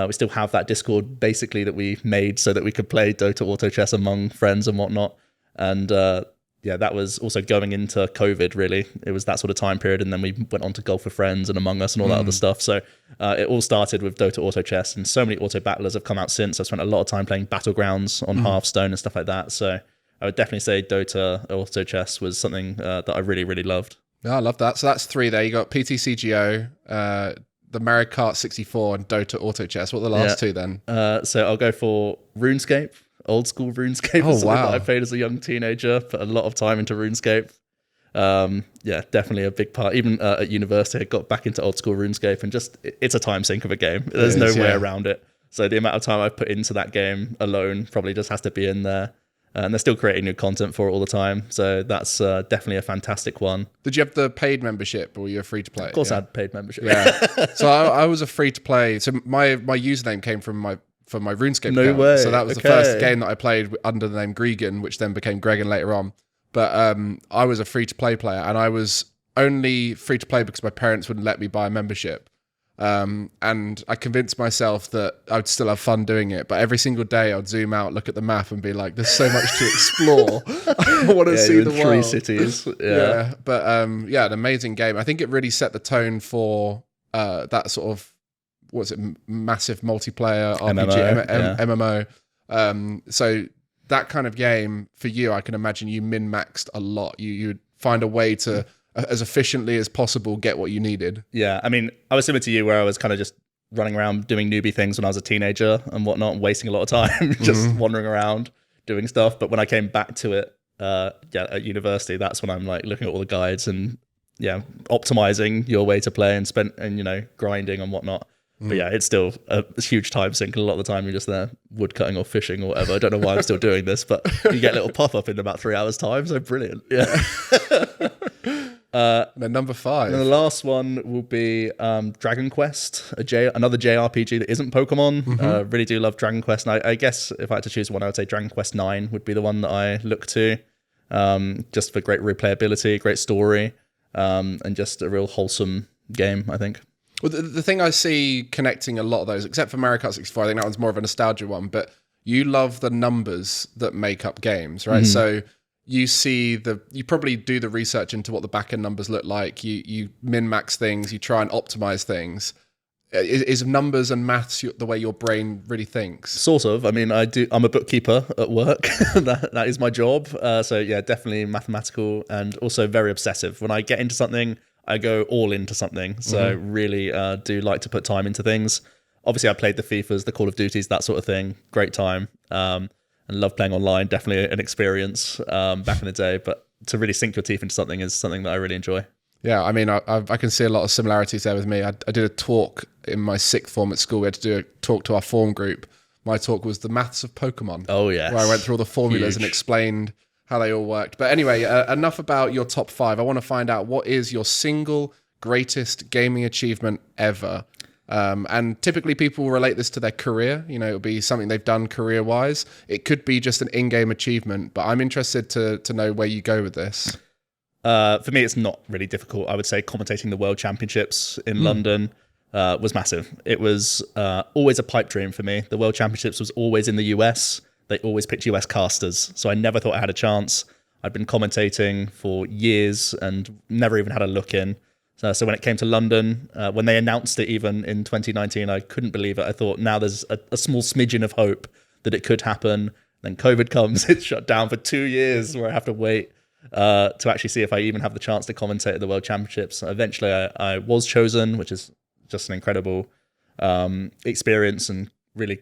Speaker 2: we still have that Discord basically that we made so that we could play Dota Auto Chess among friends and whatnot. And that was also going into COVID, really. It was that sort of time period. And then we went on to Golf with Friends and Among Us and all that other stuff. So it all started with Dota Auto Chess, and so many auto battlers have come out since. I've spent a lot of time playing Battlegrounds on Hearthstone and stuff like that. So I would definitely say Dota Auto Chess was something that I really, really loved.
Speaker 1: Yeah, I love that. So that's 3 there. You got PTCGO, the Mario Kart 64, and Dota Auto Chess. What are the last 2 then?
Speaker 2: So I'll go for RuneScape. Old school RuneScape is something that I played as a young teenager, put a lot of time into RuneScape. Definitely a big part. Even at university, I got back into old school RuneScape, and just it's a time sink of a game. There's no way around it. So the amount of time I've put into that game alone probably just has to be in there. And they're still creating new content for it all the time. So that's definitely a fantastic one.
Speaker 1: Did you have the paid membership, or were you a free to play?
Speaker 2: Of course I had paid membership.
Speaker 1: Yeah. So I was a free to play. So my username came from my RuneScape account.
Speaker 2: Way.
Speaker 1: So that was the first game that I played under the name Gregan, which then became Gregan later on. But I was a free-to-play player, and I was only free-to-play because my parents wouldn't let me buy a membership. And I convinced myself that I'd still have fun doing it. But every single day I'd zoom out, look at the map, and be like, there's so much to explore. I want to see the world.
Speaker 2: 3 cities. Yeah.
Speaker 1: But an amazing game. I think it really set the tone for that sort of, massive multiplayer RPG, MMO. So that kind of game for you, I can imagine you min-maxed a lot. You'd find a way to, as efficiently as possible, get what you needed.
Speaker 2: Yeah, I mean, I was similar to you, where I was kind of just running around doing newbie things when I was a teenager and whatnot, and wasting a lot of time just wandering around doing stuff. But when I came back to it at university, that's when I'm like looking at all the guides and optimizing your way to play and grinding and whatnot. But yeah, it's still a huge time sink. A lot of the time you're just there wood cutting or fishing or whatever. I don't know why I'm still doing this, but you get a little pop-up in about 3 hours time. So brilliant. Yeah.
Speaker 1: Then number 5.
Speaker 2: And the last one will be Dragon Quest, another JRPG that isn't Pokemon. Really do love Dragon Quest. And I guess if I had to choose one, I would say Dragon Quest 9 would be the one that I look to. Just for great replayability, great story, and just a real wholesome game, I think.
Speaker 1: Well, the thing I see connecting a lot of those, except for Mario Kart 64, I think that one's more of a nostalgia one, but you love the numbers that make up games, right? So you probably do the research into what the back-end numbers look like. You min-max things, you try and optimize things. Is numbers and maths the way your brain really thinks?
Speaker 2: Sort of. I mean, I'm a bookkeeper at work. that is my job. So yeah, definitely mathematical and also very obsessive. When I get into something, I go all into something. So really do like to put time into things. Obviously, I played the FIFAs, the Call of Duties, that sort of thing. Great time. And love playing online. Definitely an experience back in the day. But to really sink your teeth into something is something that I really enjoy.
Speaker 1: Yeah, I mean, I can see a lot of similarities there with me. I did a talk in my sixth form at school. We had to do a talk to our form group. My talk was the maths of Pokemon.
Speaker 2: Oh, yes.
Speaker 1: Where I went through all the formulas and explained how they all worked. But anyway, enough about your top 5. I want to find out, what is your single greatest gaming achievement ever? And typically people relate this to their career. You know, it'll be something they've done career-wise. It could be just an in-game achievement, but I'm interested to know where you go with this.
Speaker 2: For me, it's not really difficult. I would say commentating the World Championships in London. was massive. It was always a pipe dream for me. The World Championships was always in the US. They always picked US casters, so I never thought I had a chance. I'd been commentating for years and never even had a look in. So when it came to London, when they announced it even in 2019, I couldn't believe it. I thought now there's a small smidgen of hope that it could happen. Then COVID comes, it's shut down for 2 years where I have to wait to actually see if I even have the chance to commentate at the World Championships. Eventually I was chosen, which is just an incredible experience, and really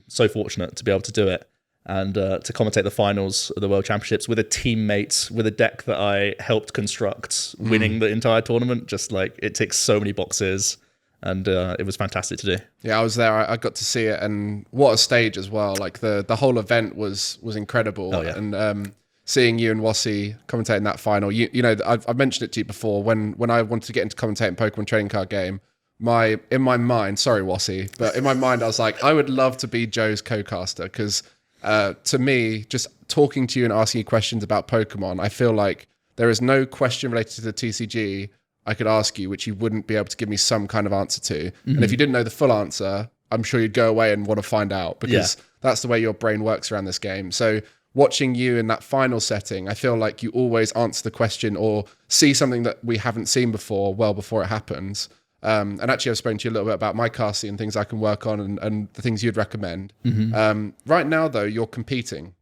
Speaker 2: so fortunate to be able to do it. And to commentate the finals of the World Championships with a teammate, with a deck that I helped construct, winning the entire tournament, just like it ticks so many boxes, and it was fantastic to do.
Speaker 1: Yeah, I was there. I got to see it, and what a stage as well. Like the whole event was incredible.
Speaker 2: Oh, yeah.
Speaker 1: And seeing you and Wasi commentating that final, you know, I've mentioned it to you before. When I wanted to get into commentating Pokemon trading card game, in my mind, sorry Wasi, but in my mind I was like, I would love to be Joe's co-caster, because to me, just talking to you and asking you questions about Pokemon, I feel like there is no question related to the TCG I could ask you which you wouldn't be able to give me some kind of answer to. And if you didn't know the full answer, I'm sure you'd go away and want to find out, because that's the way your brain works around this game. So watching you in that final setting, I feel like you always answer the question or see something that we haven't seen before, well before it happens. And actually, I've spoken to you a little bit about my casting and things I can work on, and the things you'd recommend. Right now, though, you're competing.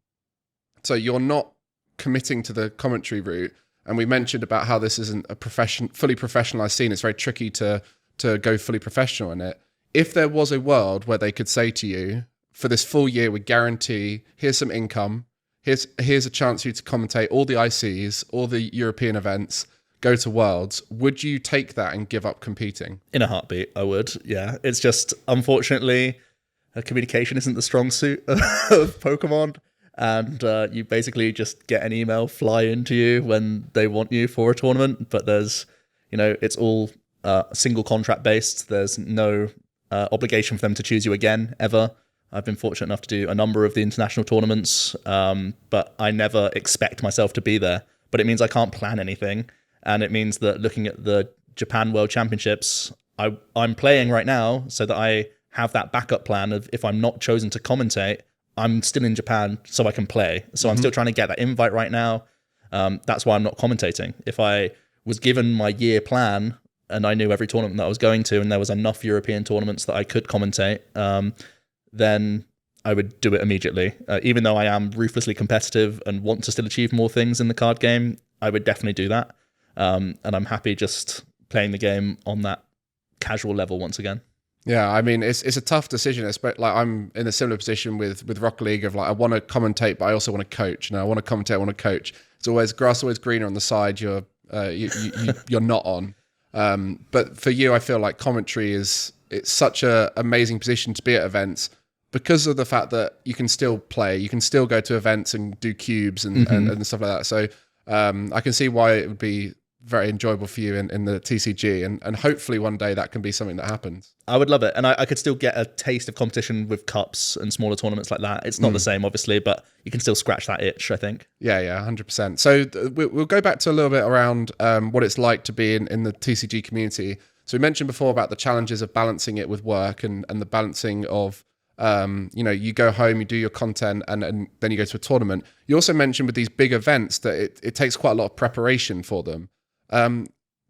Speaker 1: So you're not committing to the commentary route. And we mentioned about how this isn't a fully professionalized scene. It's very tricky to go fully professional in it. If there was a world where they could say to you, for this full year, we guarantee, here's some income, here's a chance for you to commentate all the ICs, all the European events, go to Worlds, would you take that and give up competing?
Speaker 2: In a heartbeat, I would. Yeah, it's just, unfortunately, communication isn't the strong suit of Pokemon, and you basically just get an email fly into you when they want you for a tournament. But there's, it's all single contract based. There's no obligation for them to choose you again ever. I've been fortunate enough to do a number of the international tournaments, but I never expect myself to be there. But it means I can't plan anything. And it means that looking at the Japan World Championships, I'm playing right now so that I have that backup plan of, if I'm not chosen to commentate, I'm still in Japan so I can play. So I'm still trying to get that invite right now. That's why I'm not commentating. If I was given my year plan and I knew every tournament that I was going to and there was enough European tournaments that I could commentate, then I would do it immediately. Even though I am ruthlessly competitive and want to still achieve more things in the card game, I would definitely do that. And I'm happy just playing the game on that casual level once again.
Speaker 1: Yeah, I mean, it's a tough decision. It's like I'm in a similar position with Rocket League of like, I want to commentate, but I also want to coach. And I want to commentate, I want to coach. It's always grass, always greener on the side you're not on. But for you, I feel like commentary it's such an amazing position to be at events because of the fact that you can still play, you can still go to events and do cubes and stuff like that. So I can see why it would be very enjoyable for you in the TCG, and hopefully one day that can be something that happens.
Speaker 2: I would love it, and I could still get a taste of competition with cups and smaller tournaments like that. It's not the same, obviously, but you can still scratch that itch, I think.
Speaker 1: Yeah, 100%. So we'll go back to a little bit around what it's like to be in the TCG community. So we mentioned before about the challenges of balancing it with work and the balancing of you go home, you do your content, and then you go to a tournament. You also mentioned with these big events that it takes quite a lot of preparation for them.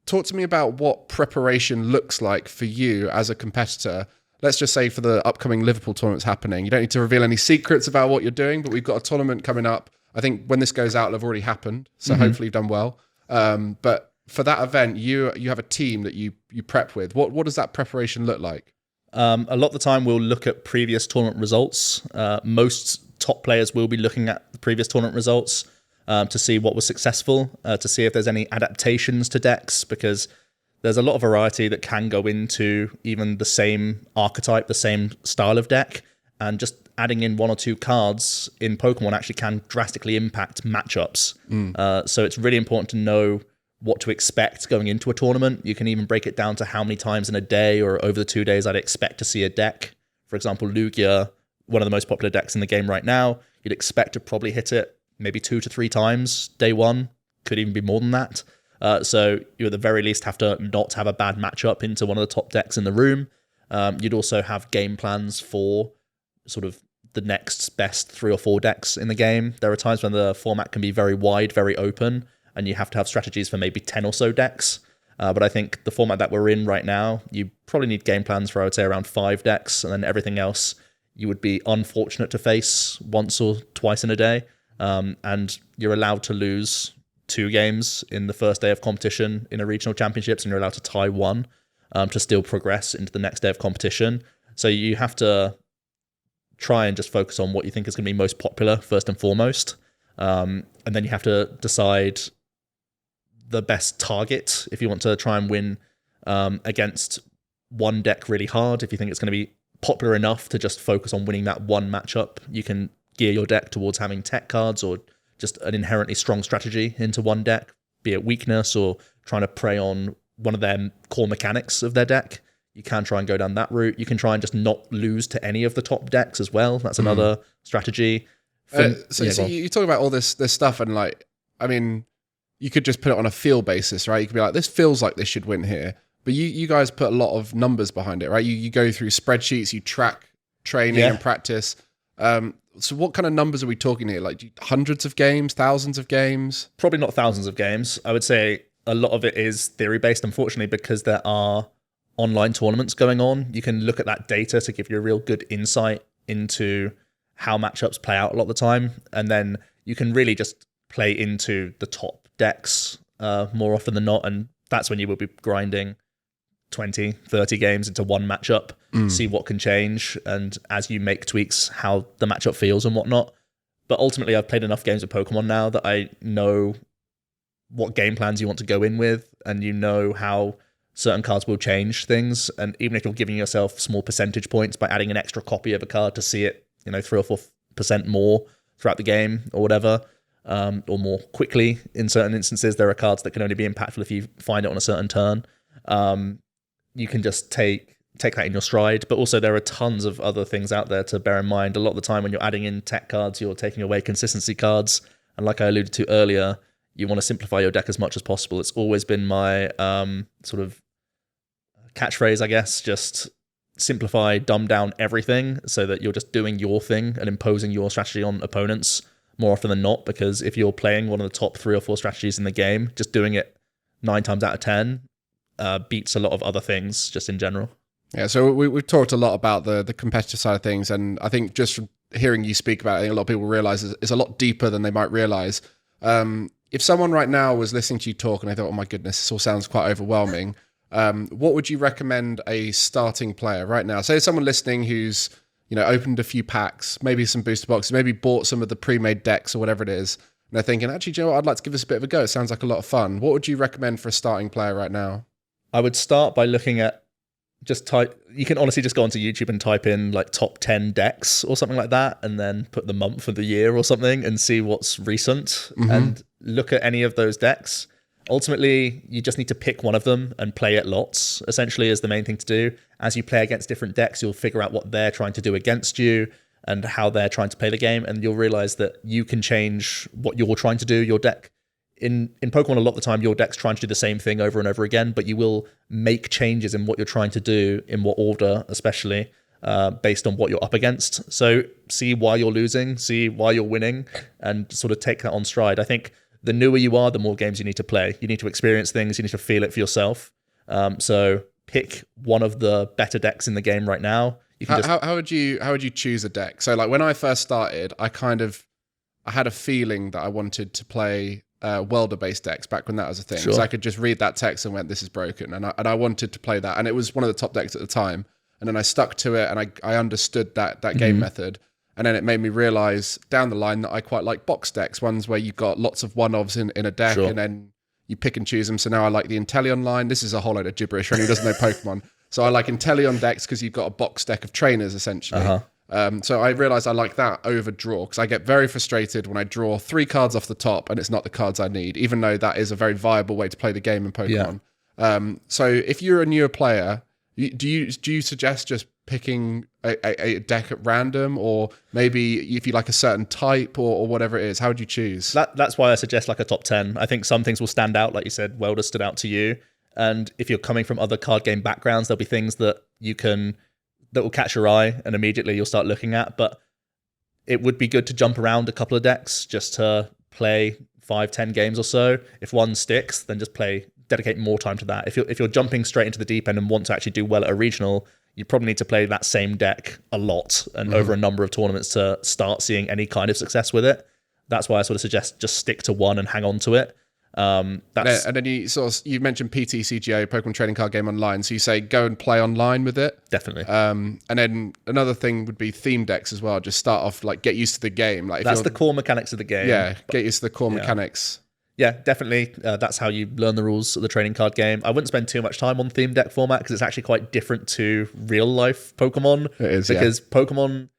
Speaker 1: Talk to me about what preparation looks like for you as a competitor. Let's just say for the upcoming Liverpool tournaments happening. You don't need to reveal any secrets about what you're doing, but we've got a tournament coming up. I think when this goes out, it'll have already happened. So hopefully you've done well. But for that event, you have a team that you prep with. What does that preparation look like?
Speaker 2: A lot of the time we'll look at previous tournament results. Most top players will be looking at the previous tournament results to see what was successful, to see if there's any adaptations to decks, because there's a lot of variety that can go into even the same archetype, the same style of deck, and just adding in one or two cards in Pokemon actually can drastically impact matchups. So it's really important to know what to expect going into a tournament. You can even break it down to how many times in a day or over the 2 days I'd expect to see a deck. For example, Lugia, one of the most popular decks in the game right now, you'd expect to probably hit it maybe 2 to 3 times day one, could even be more than that. So you at the very least have to not have a bad matchup into one of the top decks in the room. You'd also have game plans for sort of the next best 3 or 4 decks in the game. There are times when the format can be very wide, very open, and you have to have strategies for maybe 10 or so decks. But I think the format that we're in right now, you probably need game plans for, I would say, around 5 decks, and then everything else you would be unfortunate to face once or twice in a day. And you're allowed to lose 2 games in the first day of competition in a regional championships, and you're allowed to tie 1 to still progress into the next day of competition. So you have to try and just focus on what you think is going to be most popular first and foremost. And then you have to decide the best target if you want to try and win against one deck really hard. If you think it's going to be popular enough to just focus on winning that one matchup, you can gear your deck towards having tech cards or just an inherently strong strategy into one deck, be it weakness or trying to prey on one of their core mechanics of their deck. You can try and go down that route. You can try and just not lose to any of the top decks as well. That's another strategy.
Speaker 1: So you talk about all this stuff, and like, I mean, you could just put it on a feel basis, right? You could be like, this feels like this should win here. But you guys put a lot of numbers behind it, right? You go through spreadsheets, you track training and practice. So what kind of numbers are we talking here? Like hundreds of games, thousands of games?
Speaker 2: Probably not thousands of games. I would say a lot of it is theory-based, unfortunately, because there are online tournaments going on. You can look at that data to give you a real good insight into how matchups play out a lot of the time. And then you can really just play into the top decks more often than not. And that's when you will be grinding 20, 30 games into one matchup, see what can change, and as you make tweaks, how the matchup feels and whatnot. But ultimately, I've played enough games of Pokemon now that I know what game plans you want to go in with, and you know how certain cards will change things. And even if you're giving yourself small percentage points by adding an extra copy of a card to see it, 3 or 4% more throughout the game or whatever, or more quickly in certain instances, there are cards that can only be impactful if you find it on a certain turn. You can just take that in your stride. But also there are tons of other things out there to bear in mind. A lot of the time when you're adding in tech cards, you're taking away consistency cards. And like I alluded to earlier, you want to simplify your deck as much as possible. It's always been my sort of catchphrase, I guess. Just simplify, dumb down everything so that you're just doing your thing and imposing your strategy on opponents more often than not. Because if you're playing one of the top 3 or 4 strategies in the game, just doing it 9 times out of 10 beats a lot of other things just in general.
Speaker 1: Yeah, so we've talked a lot about the competitive side of things, and I think just from hearing you speak about it, I think a lot of people realize it's a lot deeper than they might realize. If someone right now was listening to you talk and they thought, oh my goodness, this all sounds quite overwhelming, what would you recommend a starting player right now? Say someone listening who's opened a few packs, maybe some booster boxes, maybe bought some of the pre-made decks or whatever it is, and they're thinking, actually, do you know what? I'd like to give this a bit of a go. It sounds like a lot of fun. What would you recommend for a starting player right now?
Speaker 2: I would start by looking at you can honestly just go onto YouTube and type in like top 10 decks or something like that, and then put the month of the year or something and see what's recent and look at any of those decks. Ultimately, you just need to pick one of them and play it lots, essentially, is the main thing to do. As you play against different decks, you'll figure out what they're trying to do against you and how they're trying to play the game, and you'll realize that you can change what you're trying to do, your deck. In Pokemon, a lot of the time, your deck's trying to do the same thing over and over again, but you will make changes in what you're trying to do, in what order, especially, based on what you're up against. So see why you're losing, see why you're winning, and sort of take that on stride. I think the newer you are, the more games you need to play. You need to experience things, you need to feel it for yourself. So pick one of the better decks in the game right now. You can
Speaker 1: how would you choose a deck? So like when I first started, I had a feeling that I wanted to play welder-based decks back when that was a thing.
Speaker 2: Sure.
Speaker 1: So I could just read that text and went, this is broken. And I wanted to play that. And it was one of the top decks at the time. And then I stuck to it and I understood that game method. And then it made me realize down the line that I quite like box decks, ones where you've got lots of one-ofs in a deck and then you pick and choose them. So now I like the Inteleon line. This is a whole load of gibberish for anyone who doesn't know Pokemon. So I like Inteleon decks because you've got a box deck of trainers, essentially. So I realized I like that over draw, because I get very frustrated when I draw 3 cards off the top and it's not the cards I need, even though that is a very viable way to play the game in Pokemon. So if you're a newer player Do you suggest just picking a deck at random, or maybe if you like a certain type or whatever it is? How would you choose?
Speaker 2: That's why I suggest like a top 10. I think some things will stand out, like you said, Welder stood out to you. And if you're coming from other card game backgrounds, there'll be things that will catch your eye and immediately you'll start looking at. But it would be good to jump around a couple of decks just to play 5-10 games or so. If one sticks, then just dedicate more time to that. If you're jumping straight into the deep end and want to actually do well at a regional, you probably need to play that same deck a lot and over a number of tournaments to start seeing any kind of success with it. That's why I sort of suggest just stick to one and hang on to it. And
Speaker 1: then you mentioned PTCGO, Pokemon Trading Card Game Online. So you say go and play online with it.
Speaker 2: Definitely.
Speaker 1: And then another thing would be theme decks as well. Just start off, like, get used to the game. Like
Speaker 2: that's the core mechanics of the game.
Speaker 1: Yeah, get used to the core mechanics.
Speaker 2: Yeah, definitely. That's how you learn the rules of the trading card game. I wouldn't spend too much time on theme deck format because it's actually quite different to real life Pokemon.
Speaker 1: It is,
Speaker 2: because Pokemon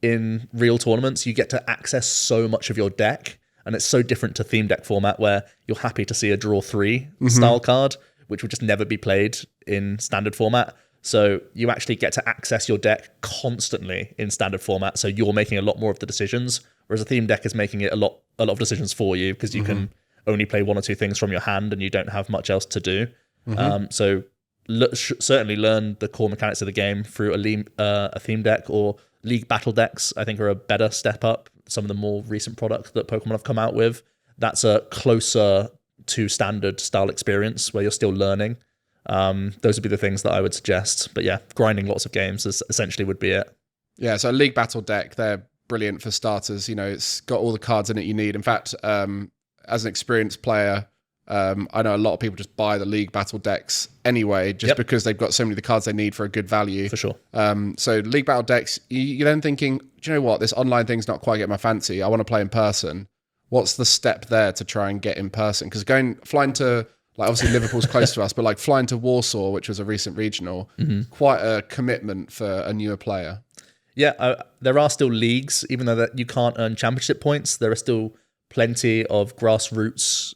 Speaker 2: in real tournaments, you get to access so much of your deck. And it's so different to theme deck format where you're happy to see a draw 3 style card, which would just never be played in standard format. So you actually get to access your deck constantly in standard format. So you're making a lot more of the decisions, whereas a theme deck is making it a lot of decisions for you because you can only play one or two things from your hand and you don't have much else to do. So certainly learn the core mechanics of the game through a theme deck, or league battle decks, I think, are a better step up. Some of the more recent products that Pokemon have come out with, that's a closer to standard style experience where you're still learning. Those would be the things that I would suggest. But yeah, grinding lots of games essentially would be it.
Speaker 1: Yeah, so a league battle deck, they're brilliant for starters. You know, it's got all the cards in it you need. In fact, as an experienced player, I know a lot of people just buy the league battle decks anyway, just because they've got so many of the cards they need for a good value.
Speaker 2: For sure.
Speaker 1: So league battle decks, you're then thinking, do you know what? This online thing's not quite getting my fancy. I want to play in person. What's the step there to try and get in person? Because flying to, like, obviously Liverpool's close to us, but like flying to Warsaw, which was a recent regional, quite a commitment for a newer player.
Speaker 2: Yeah, there are still leagues, even though that you can't earn championship points. There are still plenty of grassroots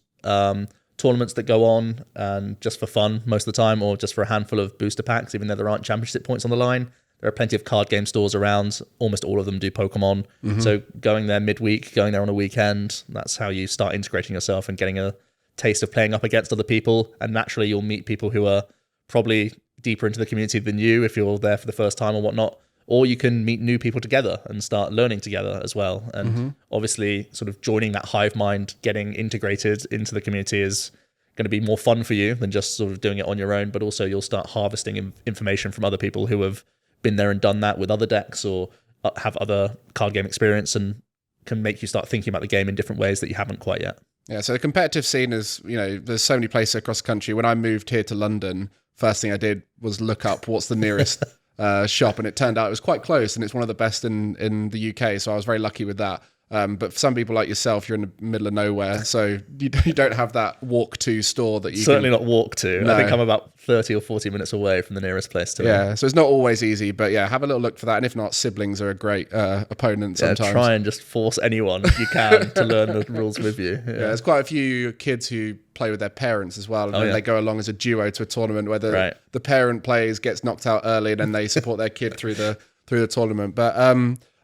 Speaker 2: tournaments that go on, and just for fun most of the time, or just for a handful of booster packs, even though there aren't championship points on the line. There are plenty of card game stores around. Almost all of them do Pokemon. So going there midweek, going there on a weekend, that's how you start integrating yourself and getting a taste of playing up against other people. And naturally, you'll meet people who are probably deeper into the community than you if you're there for the first time or whatnot. Or you can meet new people together and start learning together as well. And obviously, sort of joining that hive mind, getting integrated into the community is going to be more fun for you than just sort of doing it on your own. But also, you'll start harvesting information from other people who have been there and done that with other decks, or have other card game experience, and can make you start thinking about the game in different ways that you haven't quite yet.
Speaker 1: Yeah, so the competitive scene is, you know, there's so many places across the country. When I moved here to London, first thing I did was look up what's the nearest shop, and it turned out it was quite close, and it's one of the best in the UK, so I was very lucky with that. But for some people like yourself, you're in the middle of nowhere, so you don't have that walk to store that you
Speaker 2: certainly not walk to. No. I think I'm about 30 or 40 minutes away from the nearest place to me.
Speaker 1: Yeah, so it's not always easy, but yeah, have a little look for that. And if not, siblings are a great opponent sometimes.
Speaker 2: Try and just force anyone you can to learn the rules with you.
Speaker 1: Yeah, there's quite a few kids who play with their parents as well, and then they go along as a duo to a tournament where the parent plays, gets knocked out early, and then they support their kid through the tournament. But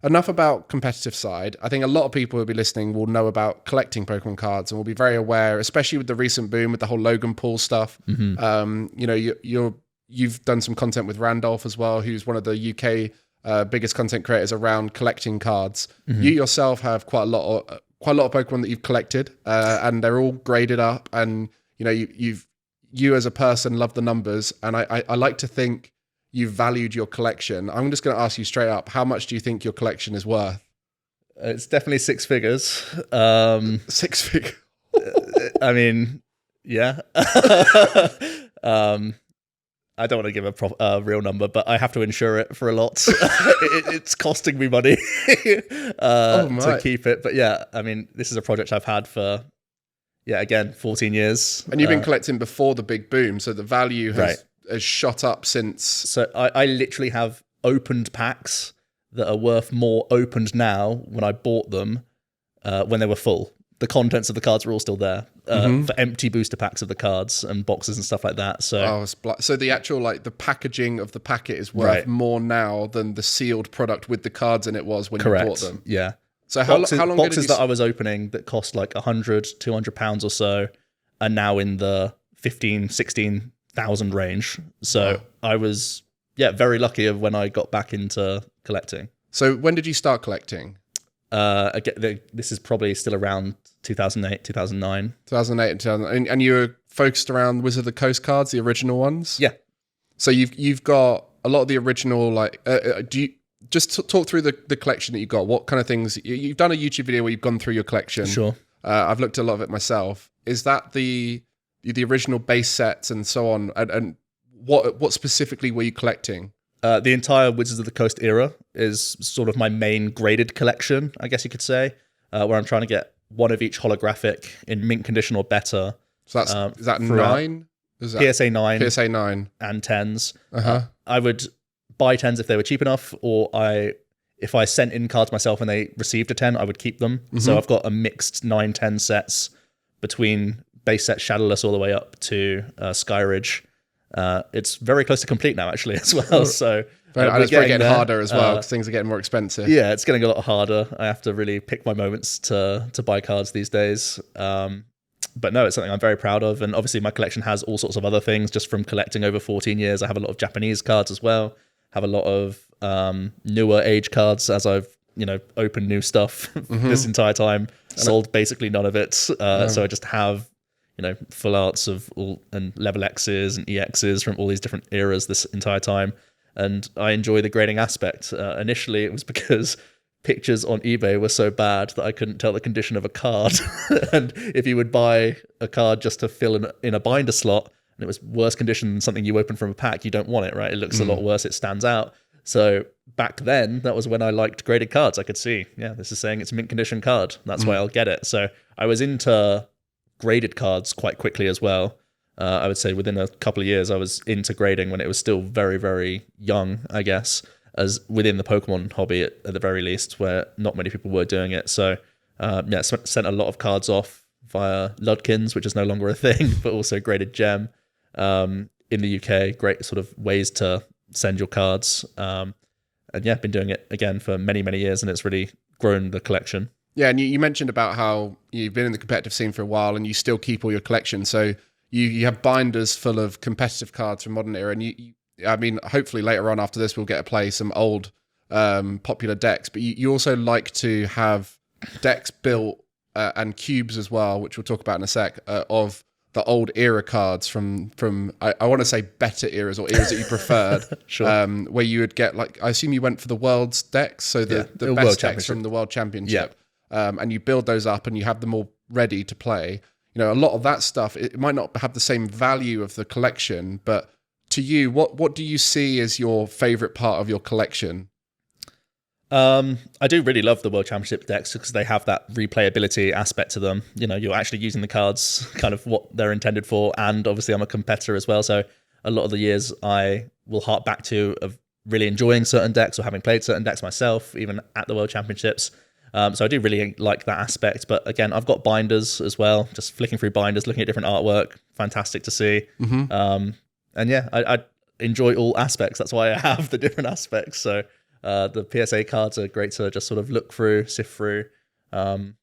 Speaker 1: enough about competitive side. I think a lot of people who'll be listening will know about collecting Pokemon cards and will be very aware, especially with the recent boom with the whole Logan Paul stuff. You know, you've done some content with Randolph as well, who's one of the UK biggest content creators around collecting cards. You yourself have quite a lot of Pokemon that you've collected, and they're all graded up. And you know, you as a person love the numbers, and I like to think you've valued your collection. I'm just going to ask you straight up, how much do you think your collection is worth?
Speaker 2: It's definitely six figures.
Speaker 1: 6 figures.
Speaker 2: I mean, yeah. I don't want to give a real number, but I have to insure it for a lot. It's costing me money to keep it. But yeah, I mean, this is a project I've had for, again, 14 years.
Speaker 1: And you've been collecting before the big boom, so the value has shot up since.
Speaker 2: So I literally have opened packs that are worth more opened now when I bought them when they were full the contents of the cards were all still there for empty booster packs of the cards and boxes and stuff like that. So,
Speaker 1: so the actual like the packaging of the packet is worth more now than the sealed product with the cards in it was when you bought them.
Speaker 2: Yeah.
Speaker 1: So how long
Speaker 2: boxes that I was opening that cost like £100-200 or so are now in the 15,000-16,000 range. So I was very lucky of when I got back into collecting.
Speaker 1: So when did you start collecting?
Speaker 2: Again, this is probably still around 2008, 2009.
Speaker 1: 2008 and 2009. And you were focused around Wizard of the Coast cards, the original ones?
Speaker 2: Yeah.
Speaker 1: So you've got a lot of the original, like, do you just talk through the collection that you got? What kind of things? You've done a YouTube video where you've gone through your collection.
Speaker 2: Sure.
Speaker 1: I've looked at a lot of it myself. Is that the original base sets and so on? And what specifically were you collecting?
Speaker 2: The entire Wizards of the Coast era is sort of my main graded collection, I guess you could say, where I'm trying to get one of each holographic in mint condition or better.
Speaker 1: So is that 9? Is that
Speaker 2: PSA 9.
Speaker 1: PSA 9.
Speaker 2: And 10s. I would buy 10s if they were cheap enough, or if I sent in cards myself and they received a 10, I would keep them. So I've got a mixed 9-10 sets between base set Shadowless all the way up to Skyridge. It's very close to complete now, actually, as well. So
Speaker 1: and it's probably getting harder as well because things are getting more expensive.
Speaker 2: Yeah, it's getting a lot harder. I have to really pick my moments to buy cards these days. But no, it's something I'm very proud of. And obviously my collection has all sorts of other things just from collecting over 14 years. I have a lot of Japanese cards as well. Have a lot of newer age cards as I've opened new stuff this entire time. Sold basically none of it. So I just have full arts of all and level X's and EX's from all these different eras this entire time. And I enjoy the grading aspect. Initially, it was because pictures on eBay were so bad that I couldn't tell the condition of a card. And if you would buy a card just to fill in a binder slot, and it was worse condition than something you open from a pack, you don't want it, right? It looks a lot worse. It stands out. So back then, that was when I liked graded cards. I could see, this is saying it's a mint condition card. That's why I'll get it. So I was into graded cards quite quickly as well. I would say within a couple of years, I was into grading when it was still very, very young, I guess, as within the Pokemon hobby at the very least, where not many people were doing it. So sent a lot of cards off via Ludkins, which is no longer a thing, but also graded gem in the UK. Great sort of ways to send your cards. And been doing it again for many, many years, and it's really grown the collection.
Speaker 1: Yeah, and you mentioned about how you've been in the competitive scene for a while and you still keep all your collection. So you have binders full of competitive cards from Modern Era. And I mean, hopefully later on after this, we'll get to play some old popular decks. But you also like to have decks built and cubes as well, which we'll talk about in a sec, of the old era cards from I want to say better eras or eras that you preferred.
Speaker 2: Sure.
Speaker 1: Where you would get, like, I assume you went for the World's decks, so the best decks from the World Championship. And you build those up and you have them all ready to play. A lot of that stuff, it might not have the same value of the collection, but to you, what do you see as your favorite part of your collection?
Speaker 2: I do really love the World Championship decks because they have that replayability aspect to them. You're actually using the cards kind of what they're intended for. And obviously I'm a competitor as well. So a lot of the years I will hark back to of really enjoying certain decks or having played certain decks myself, even at the World Championships. So I do really like that aspect. But again, I've got binders as well, just flicking through binders, looking at different artwork. Fantastic to see. I enjoy all aspects. That's why I have the different aspects. So the PSA cards are great to just sort of look through, sift through. The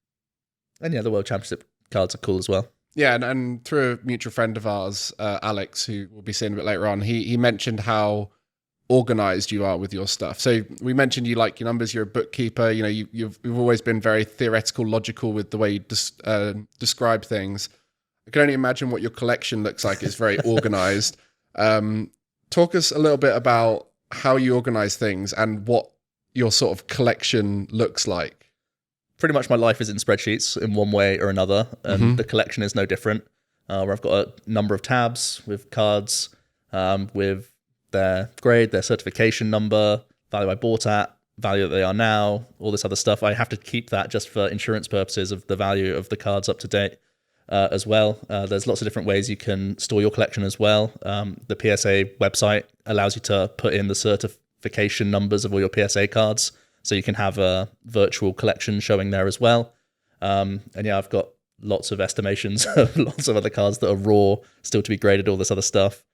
Speaker 2: World Championship cards are cool as well.
Speaker 1: Yeah, and through a mutual friend of ours, Alex, who we'll be seeing a bit later on, he mentioned how organized you are with your stuff. So we mentioned you like your numbers, you're a bookkeeper, you've always been very theoretical, logical with the way you describe things. I can only imagine what your collection looks like. It's very organized. Talk us a little bit about how you organize things and what your sort of collection looks like.
Speaker 2: Pretty much my life is in spreadsheets in one way or another, and the collection is no different, where I've got a number of tabs with cards, with their grade, their certification number, value I bought at, value that they are now, all this other stuff. I have to keep that just for insurance purposes of the value of the cards up to date as well. There's lots of different ways you can store your collection as well. The PSA website allows you to put in the certification numbers of all your PSA cards, so you can have a virtual collection showing there as well. And yeah, I've got lots of estimations of lots of other cards that are raw, still to be graded, all this other stuff.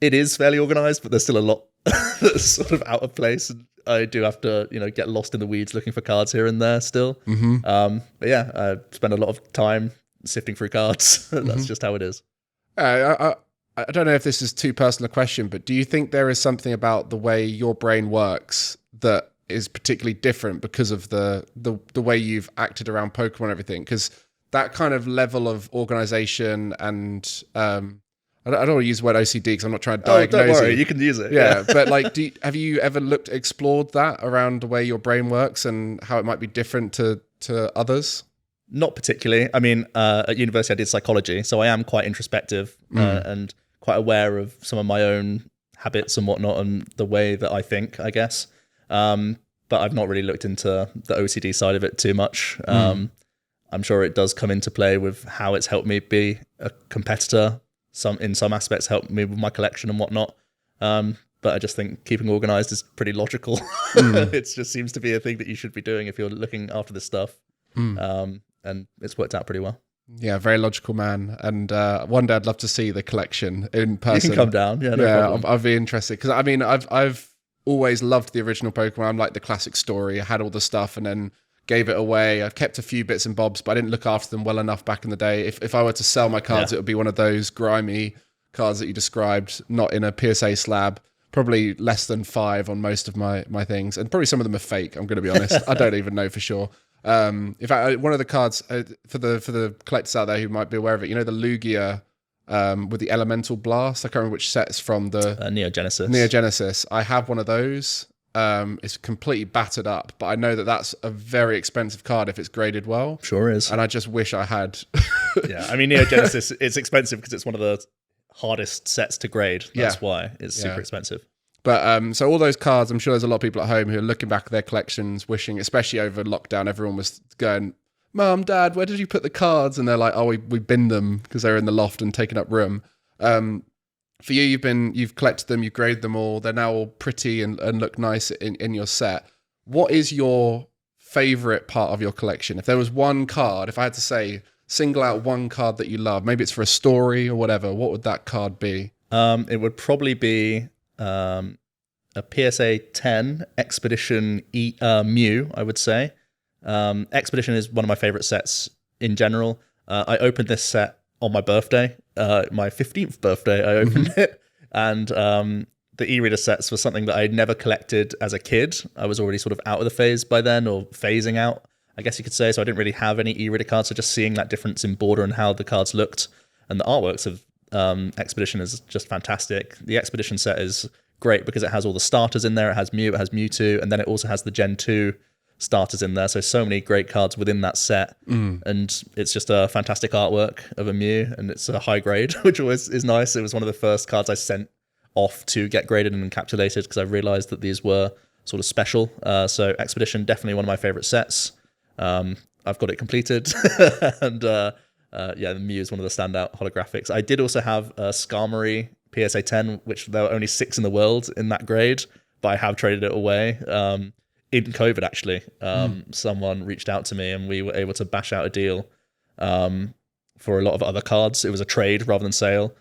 Speaker 2: It is fairly organized, but there's still a lot that's sort of out of place. And I do have to, get lost in the weeds looking for cards here and there still. But yeah, I spend a lot of time sifting through cards. That's just how it is.
Speaker 1: I don't know if this is too personal a question, but do you think there is something about the way your brain works that is particularly different because of the way you've acted around Pokemon and everything? Because that kind of level of organization and I don't want to use the word OCD because I'm not trying to diagnose
Speaker 2: don't worry, you can use it.
Speaker 1: Yeah, but like, have you ever explored that around the way your brain works and how it might be different to others?
Speaker 2: Not particularly. I mean, at university I did psychology, so I am quite introspective and quite aware of some of my own habits and whatnot and the way that I think, I guess. But I've not really looked into the OCD side of it too much. I'm sure it does come into play with how it's helped me be a competitor. In some aspects helped me with my collection and whatnot. But I just think keeping organized is pretty logical. It just seems to be a thing that you should be doing if you're looking after this stuff. And it's worked out pretty well.
Speaker 1: Yeah, very logical man. And one day I'd love to see the collection in person.
Speaker 2: You can come down. Yeah, no problem.
Speaker 1: I'd be interested because I mean I've always loved the original Pokemon. I'm like the classic story. I had all the stuff and then gave it away. I've kept a few bits and bobs, but I didn't look after them well enough back in the day. If I were to sell my cards, it would be one of those grimy cards that you described, not in a PSA slab. Probably less than 5 on most of my things, and probably some of them are fake. I'm going to be honest. I don't even know for sure. In fact, one of the cards for the collectors out there who might be aware of it, the Lugia with the Elemental Blast. I can't remember which set it's from. The Neogenesis. I have one of those. It's completely battered up, but I know that that's a very expensive card if it's graded well.
Speaker 2: Sure is.
Speaker 1: And I just wish I had.
Speaker 2: Yeah, I mean, Neogenesis, it's expensive because it's one of the hardest sets to grade. That's why it's super expensive.
Speaker 1: But so all those cards, I'm sure there's a lot of people at home who are looking back at their collections, wishing, especially over lockdown, everyone was going, Mum, Dad, where did you put the cards? And they're like, oh, we binned them because they're in the loft and taking up room. For you, you've collected them, you've graded them all. They're now all pretty and look nice in your set. What is your favorite part of your collection? If there was one card, if I had to say, single out one card that you love, maybe it's for a story or whatever, what would that card be?
Speaker 2: It would probably be a PSA 10 Expedition Mew, I would say. Expedition is one of my favorite sets in general. I opened this set on my birthday, my 15th birthday, I opened it. And the e-reader sets was something that I never collected as a kid. I was already sort of out of the phase by then, or phasing out, I guess you could say. So I didn't really have any e-reader cards. So just seeing that difference in border and how the cards looked, and the artworks of Expedition is just fantastic. The Expedition set is great because it has all the starters in there. It has Mew, it has Mewtwo, and then it also has the Gen 2 starters in there. So many great cards within that set. And it's just a fantastic artwork of a Mew, and it's a high grade, which always is nice. It was one of the first cards I sent off to get graded and encapsulated because I realized that these were sort of special. So Expedition, definitely one of my favorite sets. I've got it completed. And the Mew is one of the standout holographics. I did also have a Skarmory PSA 10, which there were only 6 in the world in that grade, but I have traded it away. In COVID, actually, someone reached out to me and we were able to bash out a deal for a lot of other cards. It was a trade rather than sale.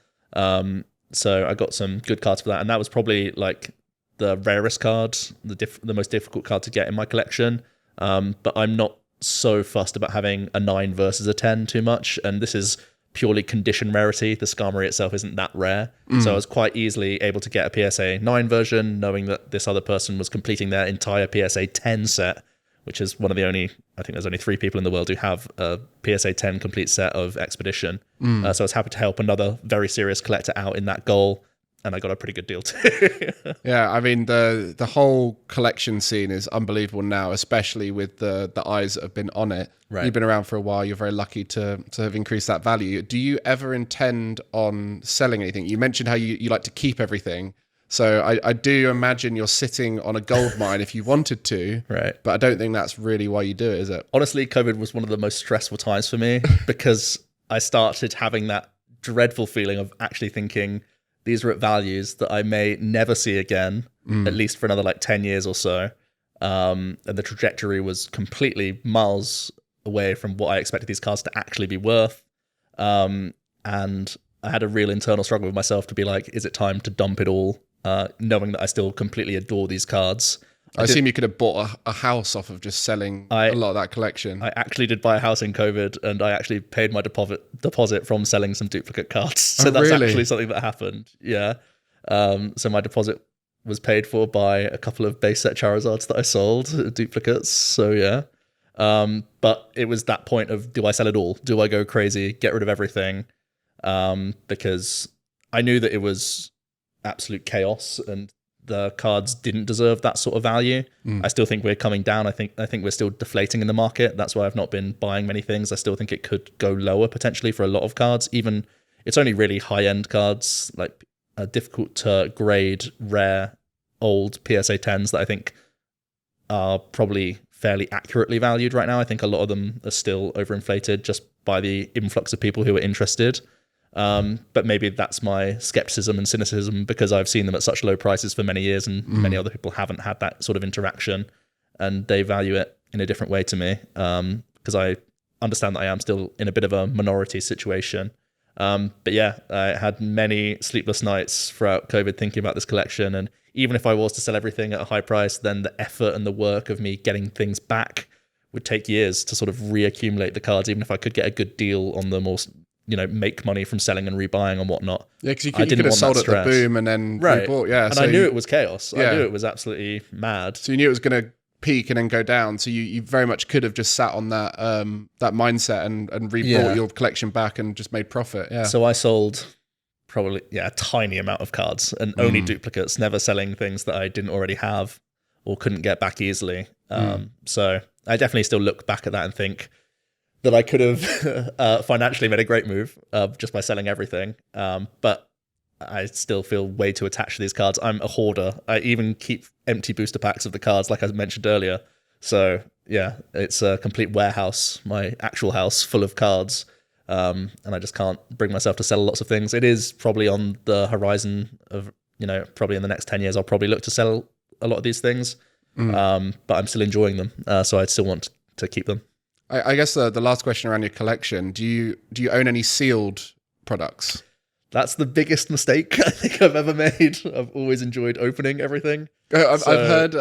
Speaker 2: So I got some good cards for that. And that was probably like the rarest card, the most difficult card to get in my collection. But I'm not so fussed about having a 9 versus a 10 too much. And this is purely condition rarity. The Skarmory itself isn't that rare. So I was quite easily able to get a PSA 9 version, knowing that this other person was completing their entire PSA 10 set, which is one of the only, I think there's only 3 people in the world who have a PSA 10 complete set of Expedition. So I was happy to help another very serious collector out in that goal. And I got a pretty good deal too.
Speaker 1: Yeah, I mean, the whole collection scene is unbelievable now, especially with the eyes that have been on it.
Speaker 2: Right.
Speaker 1: You've been around for a while. You're very lucky to have increased that value. Do you ever intend on selling anything? You mentioned how you like to keep everything. So I do imagine you're sitting on a gold mine if you wanted to.
Speaker 2: Right.
Speaker 1: But I don't think that's really why you do it, is it?
Speaker 2: Honestly, COVID was one of the most stressful times for me because I started having that dreadful feeling of actually thinking, these are at values that I may never see again, at least for another like 10 years or so. And the trajectory was completely miles away from what I expected these cards to actually be worth. And I had a real internal struggle with myself to be like, is it time to dump it all? Knowing that I still completely adore these cards.
Speaker 1: I assume you could have bought a house off of just selling a lot of that collection.
Speaker 2: I actually did buy a house in COVID, and I actually paid my deposit from selling some duplicate cards. So that's
Speaker 1: really?
Speaker 2: actually something that happened. Yeah. So my deposit was paid for by a couple of base set Charizards that I sold, duplicates. So yeah. But it was that point of, do I sell it all? Do I go crazy, get rid of everything? Because I knew that it was absolute chaos and the cards didn't deserve that sort of value. I still think we're coming down. I think we're still deflating in the market. That's why I've not been buying many things. I still think it could go lower potentially for a lot of cards. Even it's only really high-end cards, like difficult to grade, rare, old PSA 10s that I think are probably fairly accurately valued right now. I think a lot of them are still overinflated just by the influx of people who are interested. But maybe that's my skepticism and cynicism because I've seen them at such low prices for many years and many other people haven't had that sort of interaction and they value it in a different way to me. Because I understand that I am still in a bit of a minority situation. But yeah, I had many sleepless nights throughout COVID thinking about this collection. And even if I was to sell everything at a high price, then the effort and the work of me getting things back would take years to sort of reaccumulate the cards, even if I could get a good deal on them or, make money from selling and rebuying and whatnot.
Speaker 1: Yeah, because you could have sold at the boom and then rebought. Yeah,
Speaker 2: and I knew it was chaos. Yeah. I knew it was absolutely mad.
Speaker 1: So you knew it was going to peak and then go down. So you very much could have just sat on that that mindset and rebought your collection back and just made profit. Yeah.
Speaker 2: So I sold probably a tiny amount of cards and only duplicates, never selling things that I didn't already have or couldn't get back easily. So I definitely still look back at that and think that I could have financially made a great move just by selling everything. But I still feel way too attached to these cards. I'm a hoarder. I even keep empty booster packs of the cards, like I mentioned earlier. So yeah, it's a complete warehouse, my actual house full of cards. And I just can't bring myself to sell lots of things. It is probably on the horizon of, probably in the next 10 years, I'll probably look to sell a lot of these things. But I'm still enjoying them. So I'd still want to keep them.
Speaker 1: I guess the last question around your collection, do you own any sealed products?
Speaker 2: That's the biggest mistake I think I've ever made. I've always enjoyed opening everything.
Speaker 1: I've heard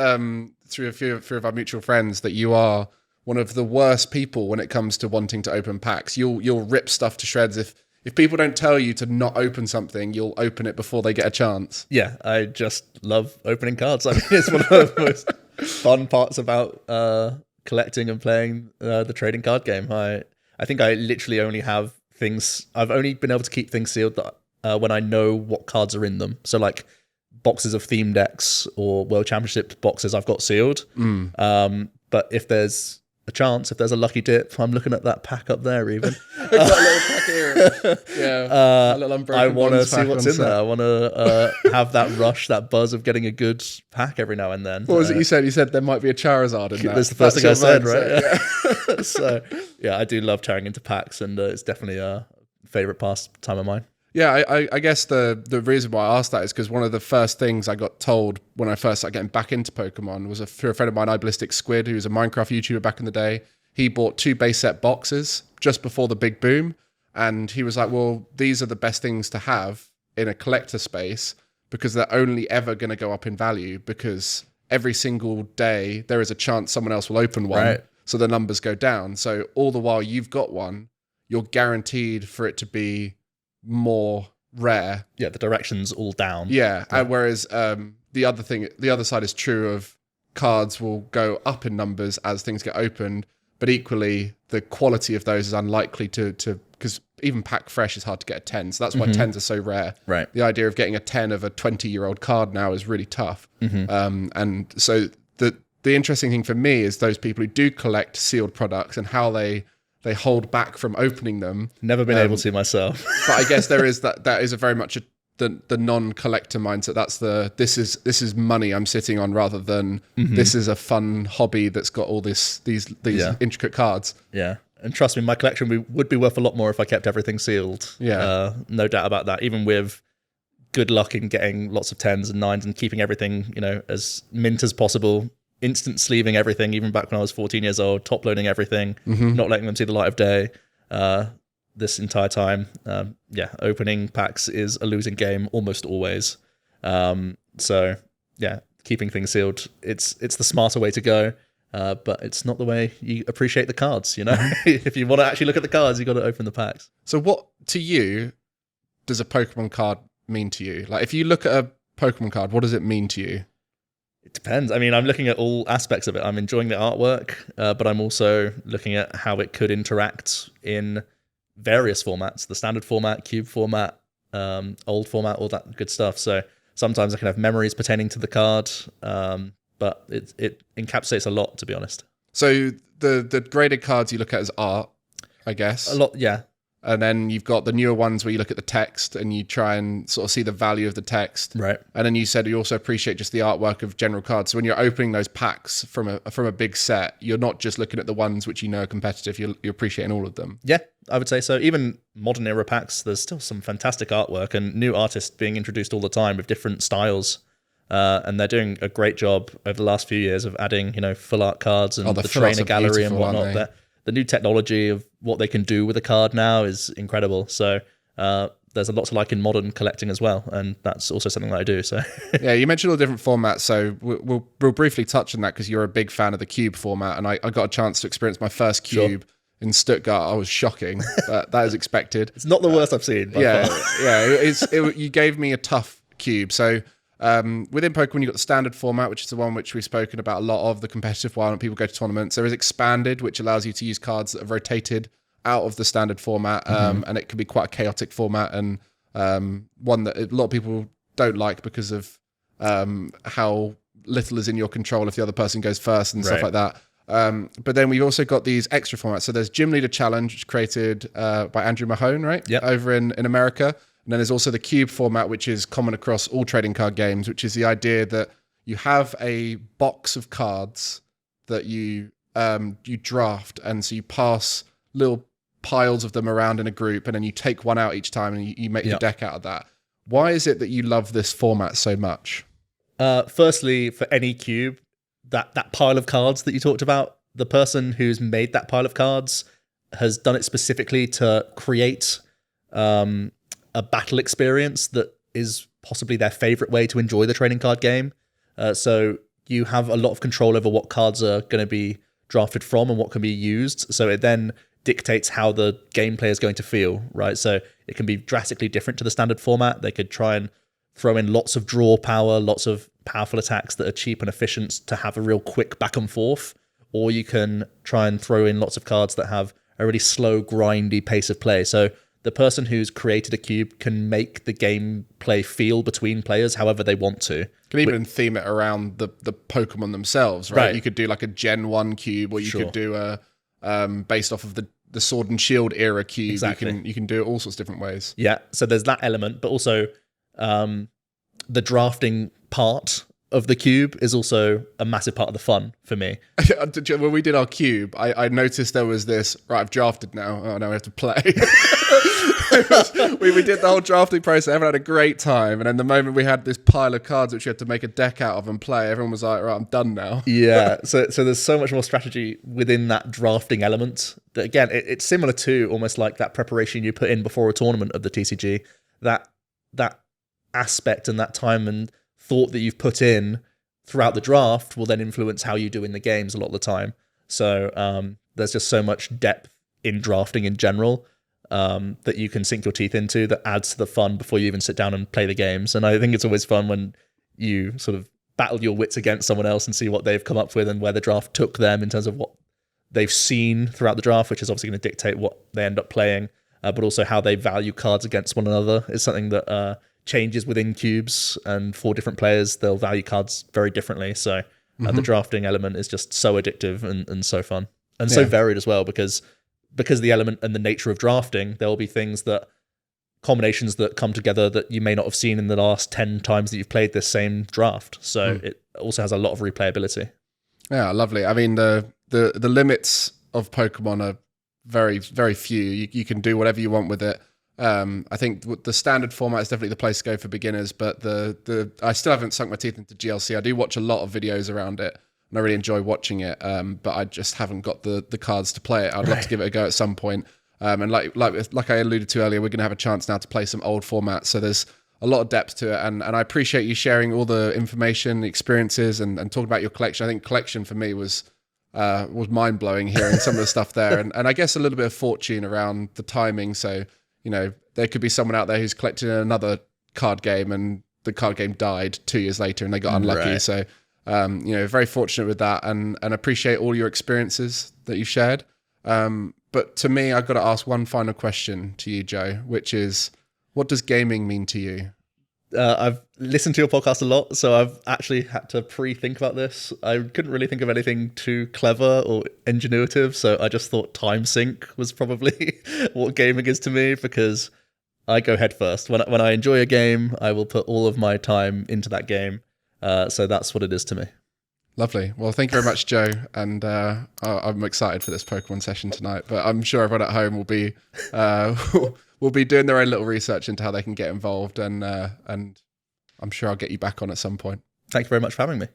Speaker 1: through a few of our mutual friends that you are one of the worst people when it comes to wanting to open packs. You'll rip stuff to shreds. If people don't tell you to not open something, you'll open it before they get a chance.
Speaker 2: Yeah, I just love opening cards. I mean, it's one of the most fun parts about collecting and playing the trading card game. I think I literally only have things. I've only been able to keep things sealed that when I know what cards are in them. So like boxes of theme decks or World Championship boxes, I've got sealed. But if there's a chance, if there's a lucky dip, I'm looking at that pack up there even.
Speaker 1: Got a little pack here. Yeah.
Speaker 2: I want to see what's in there. I want to have that rush, that buzz of getting a good pack every now and then.
Speaker 1: What was it you said? You said there might be a Charizard in that.
Speaker 2: That's the first thing I said, right? Yeah. So yeah, I do love tearing into packs, and it's definitely a favorite pastime of mine.
Speaker 1: Yeah, I guess the reason why I asked that is because one of the first things I got told when I first started getting back into Pokemon was through a friend of mine, iBallistic Squid, who's a Minecraft YouTuber back in the day. He bought 2 base set boxes just before the big boom. And he was like, well, these are the best things to have in a collector space because they're only ever going to go up in value because every single day there is a chance someone else will open one. Right. So the numbers go down. So all the while you've got one, you're guaranteed for it to be more rare.
Speaker 2: Yeah, the direction's all down.
Speaker 1: Yeah. Whereas the other side is true of cards will go up in numbers as things get opened, but equally the quality of those is unlikely to because even pack fresh is hard to get a 10. So that's why 10s are so rare.
Speaker 2: Right.
Speaker 1: The idea of getting a 10 of a 20-year-old card now is really tough. And so the interesting thing for me is those people who do collect sealed products and how they hold back from opening them.
Speaker 2: Never been able to myself.
Speaker 1: But I guess there is that is a very much the non-collector mindset. That's this is money I'm sitting on rather than this is a fun hobby that's got all these intricate cards.
Speaker 2: Yeah. And trust me, my collection would be worth a lot more if I kept everything sealed.
Speaker 1: Yeah.
Speaker 2: No doubt about that. Even with good luck in getting lots of 10s and 9s and keeping everything, as mint as possible, instant sleeving everything, even back when I was 14 years old, top loading everything, not letting them see the light of day. This entire time, opening packs is a losing game almost always. So yeah, keeping things sealed, it's the smarter way to go. But it's not the way you appreciate the cards, you know? If you want to actually look at the cards, you got to open the packs.
Speaker 1: So what, to you, does a Pokemon card mean to you? Like, if you look at a Pokemon card, what does it mean to you?
Speaker 2: It depends. I mean, I'm looking at all aspects of it. I'm enjoying the artwork, but I'm also looking at how it could interact in various formats, the standard format, cube format, old format, all that good stuff. So sometimes I can have memories pertaining to the card, but it encapsulates a lot, to be honest.
Speaker 1: So the graded cards you look at as art, I guess.
Speaker 2: A lot, yeah.
Speaker 1: And then you've got the newer ones where you look at the text and you try and sort of see the value of the text.
Speaker 2: Right.
Speaker 1: And then you said you also appreciate just the artwork of general cards. So when you're opening those packs from a big set, you're not just looking at the ones which you know are competitive, you're appreciating all of them.
Speaker 2: Yeah, I would say so. Even modern era packs, there's still some fantastic artwork and new artists being introduced all the time with different styles. And they're doing a great job over the last few years of adding, full art cards and the trainer gallery and whatnot. The new technology of what they can do with a card now is incredible. So there's a lot to like in modern collecting as well, and that's also something that I do. So
Speaker 1: yeah, you mentioned all the different formats, so we'll briefly touch on that because you're a big fan of the cube format, and I got a chance to experience my first cube in Stuttgart. I was shocking, but that is expected.
Speaker 2: It's not the worst I've seen.
Speaker 1: You gave me a tough cube. So within Pokemon, you've got the standard format, which is the one which we've spoken about a lot of, the competitive one, and people go to tournaments. There is expanded, which allows you to use cards that have rotated out of the standard format, and it can be quite a chaotic format, and one that a lot of people don't like because of how little is in your control if the other person goes first and stuff like that. But then we've also got these extra formats. So there's Gym Leader Challenge, which is created by Andrew Mahone, right?
Speaker 2: Yep.
Speaker 1: Over in America. And then there's also the cube format, which is common across all trading card games, which is the idea that you have a box of cards that you draft, and so you pass little piles of them around in a group, and then you take one out each time, and you make your deck out of that. Why is it that you love this format so much?
Speaker 2: Firstly, for any cube, that pile of cards that you talked about, the person who's made that pile of cards has done it specifically to create a battle experience that is possibly their favorite way to enjoy the trading card game. So you have a lot of control over what cards are going to be drafted from and what can be used. So it then dictates how the gameplay is going to feel, right? So it can be drastically different to the standard format. They could try and throw in lots of draw power, lots of powerful attacks that are cheap and efficient to have a real quick back and forth. Or you can try and throw in lots of cards that have a really slow, grindy pace of play. So the person who's created a cube can make the gameplay feel between players however they want to.
Speaker 1: Can even theme it around the Pokemon themselves, right? You could do like a Gen 1 cube, or you could do a based off of the Sword and Shield era cube. Exactly. You can do it all sorts of different ways. Yeah,
Speaker 2: so there's that element, but also the drafting part of the cube is also a massive part of the fun for me.
Speaker 1: When we did our cube, I noticed there was this, right, I've drafted now. Oh, now we have to play. we did the whole drafting process. Everyone had a great time. And then the moment we had this pile of cards which you had to make a deck out of and play, everyone was like, right, I'm done now.
Speaker 2: Yeah. So there's so much more strategy within that drafting element. That, again, it's similar to almost like that preparation you put in before a tournament of the TCG. That aspect and that time and thought that you've put in throughout the draft will then influence how you do in the games a lot of the time. So there's just so much depth in drafting in general that you can sink your teeth into that adds to the fun before you even sit down and play the games. And I think it's always fun when you sort of battle your wits against someone else and see what they've come up with and where the draft took them in terms of what they've seen throughout the draft, which is obviously going to dictate what they end up playing, but also how they value cards against one another is something that changes within cubes, and for different players they'll value cards very differently. So the drafting element is just so addictive and so fun and so varied as well, because the element and the nature of drafting, there will be things that combinations that come together that you may not have seen in the last 10 times that you've played this same draft. So it also has a lot of replayability.
Speaker 1: Yeah, lovely. I mean, the limits of Pokemon are very, very few. You can do whatever you want with it. I think the standard format is definitely the place to go for beginners, but I still haven't sunk my teeth into GLC. I do watch a lot of videos around it, and I really enjoy watching it. But I just haven't got the cards to play it. I'd love to give it a go at some point. And like I alluded to earlier, we're going to have a chance now to play some old formats. So there's a lot of depth to it, and I appreciate you sharing all the information, experiences, and talking about your collection. I think collection for me was mind blowing hearing some of the stuff there, and I guess a little bit of fortune around the timing. So there could be someone out there who's collecting another card game, and the card game died 2 years later, and they got unlucky. Right. So very fortunate with that, and appreciate all your experiences that you shared. But to me, I've got to ask one final question to you, Joe, which is, what does gaming mean to you?
Speaker 2: I've listened to your podcast a lot, so I've actually had to pre-think about this. I couldn't really think of anything too clever or ingenuitive, so I just thought time sink was probably what gaming is to me, because I go head first. When I enjoy a game, I will put all of my time into that game. So that's what it is to me.
Speaker 1: Lovely. Well, thank you very much, Joe. And I'm excited for this Pokemon session tonight. But I'm sure everyone at home will be will be doing their own little research into how they can get involved. And I'm sure I'll get you back on at some point.
Speaker 2: Thank you very much for having me.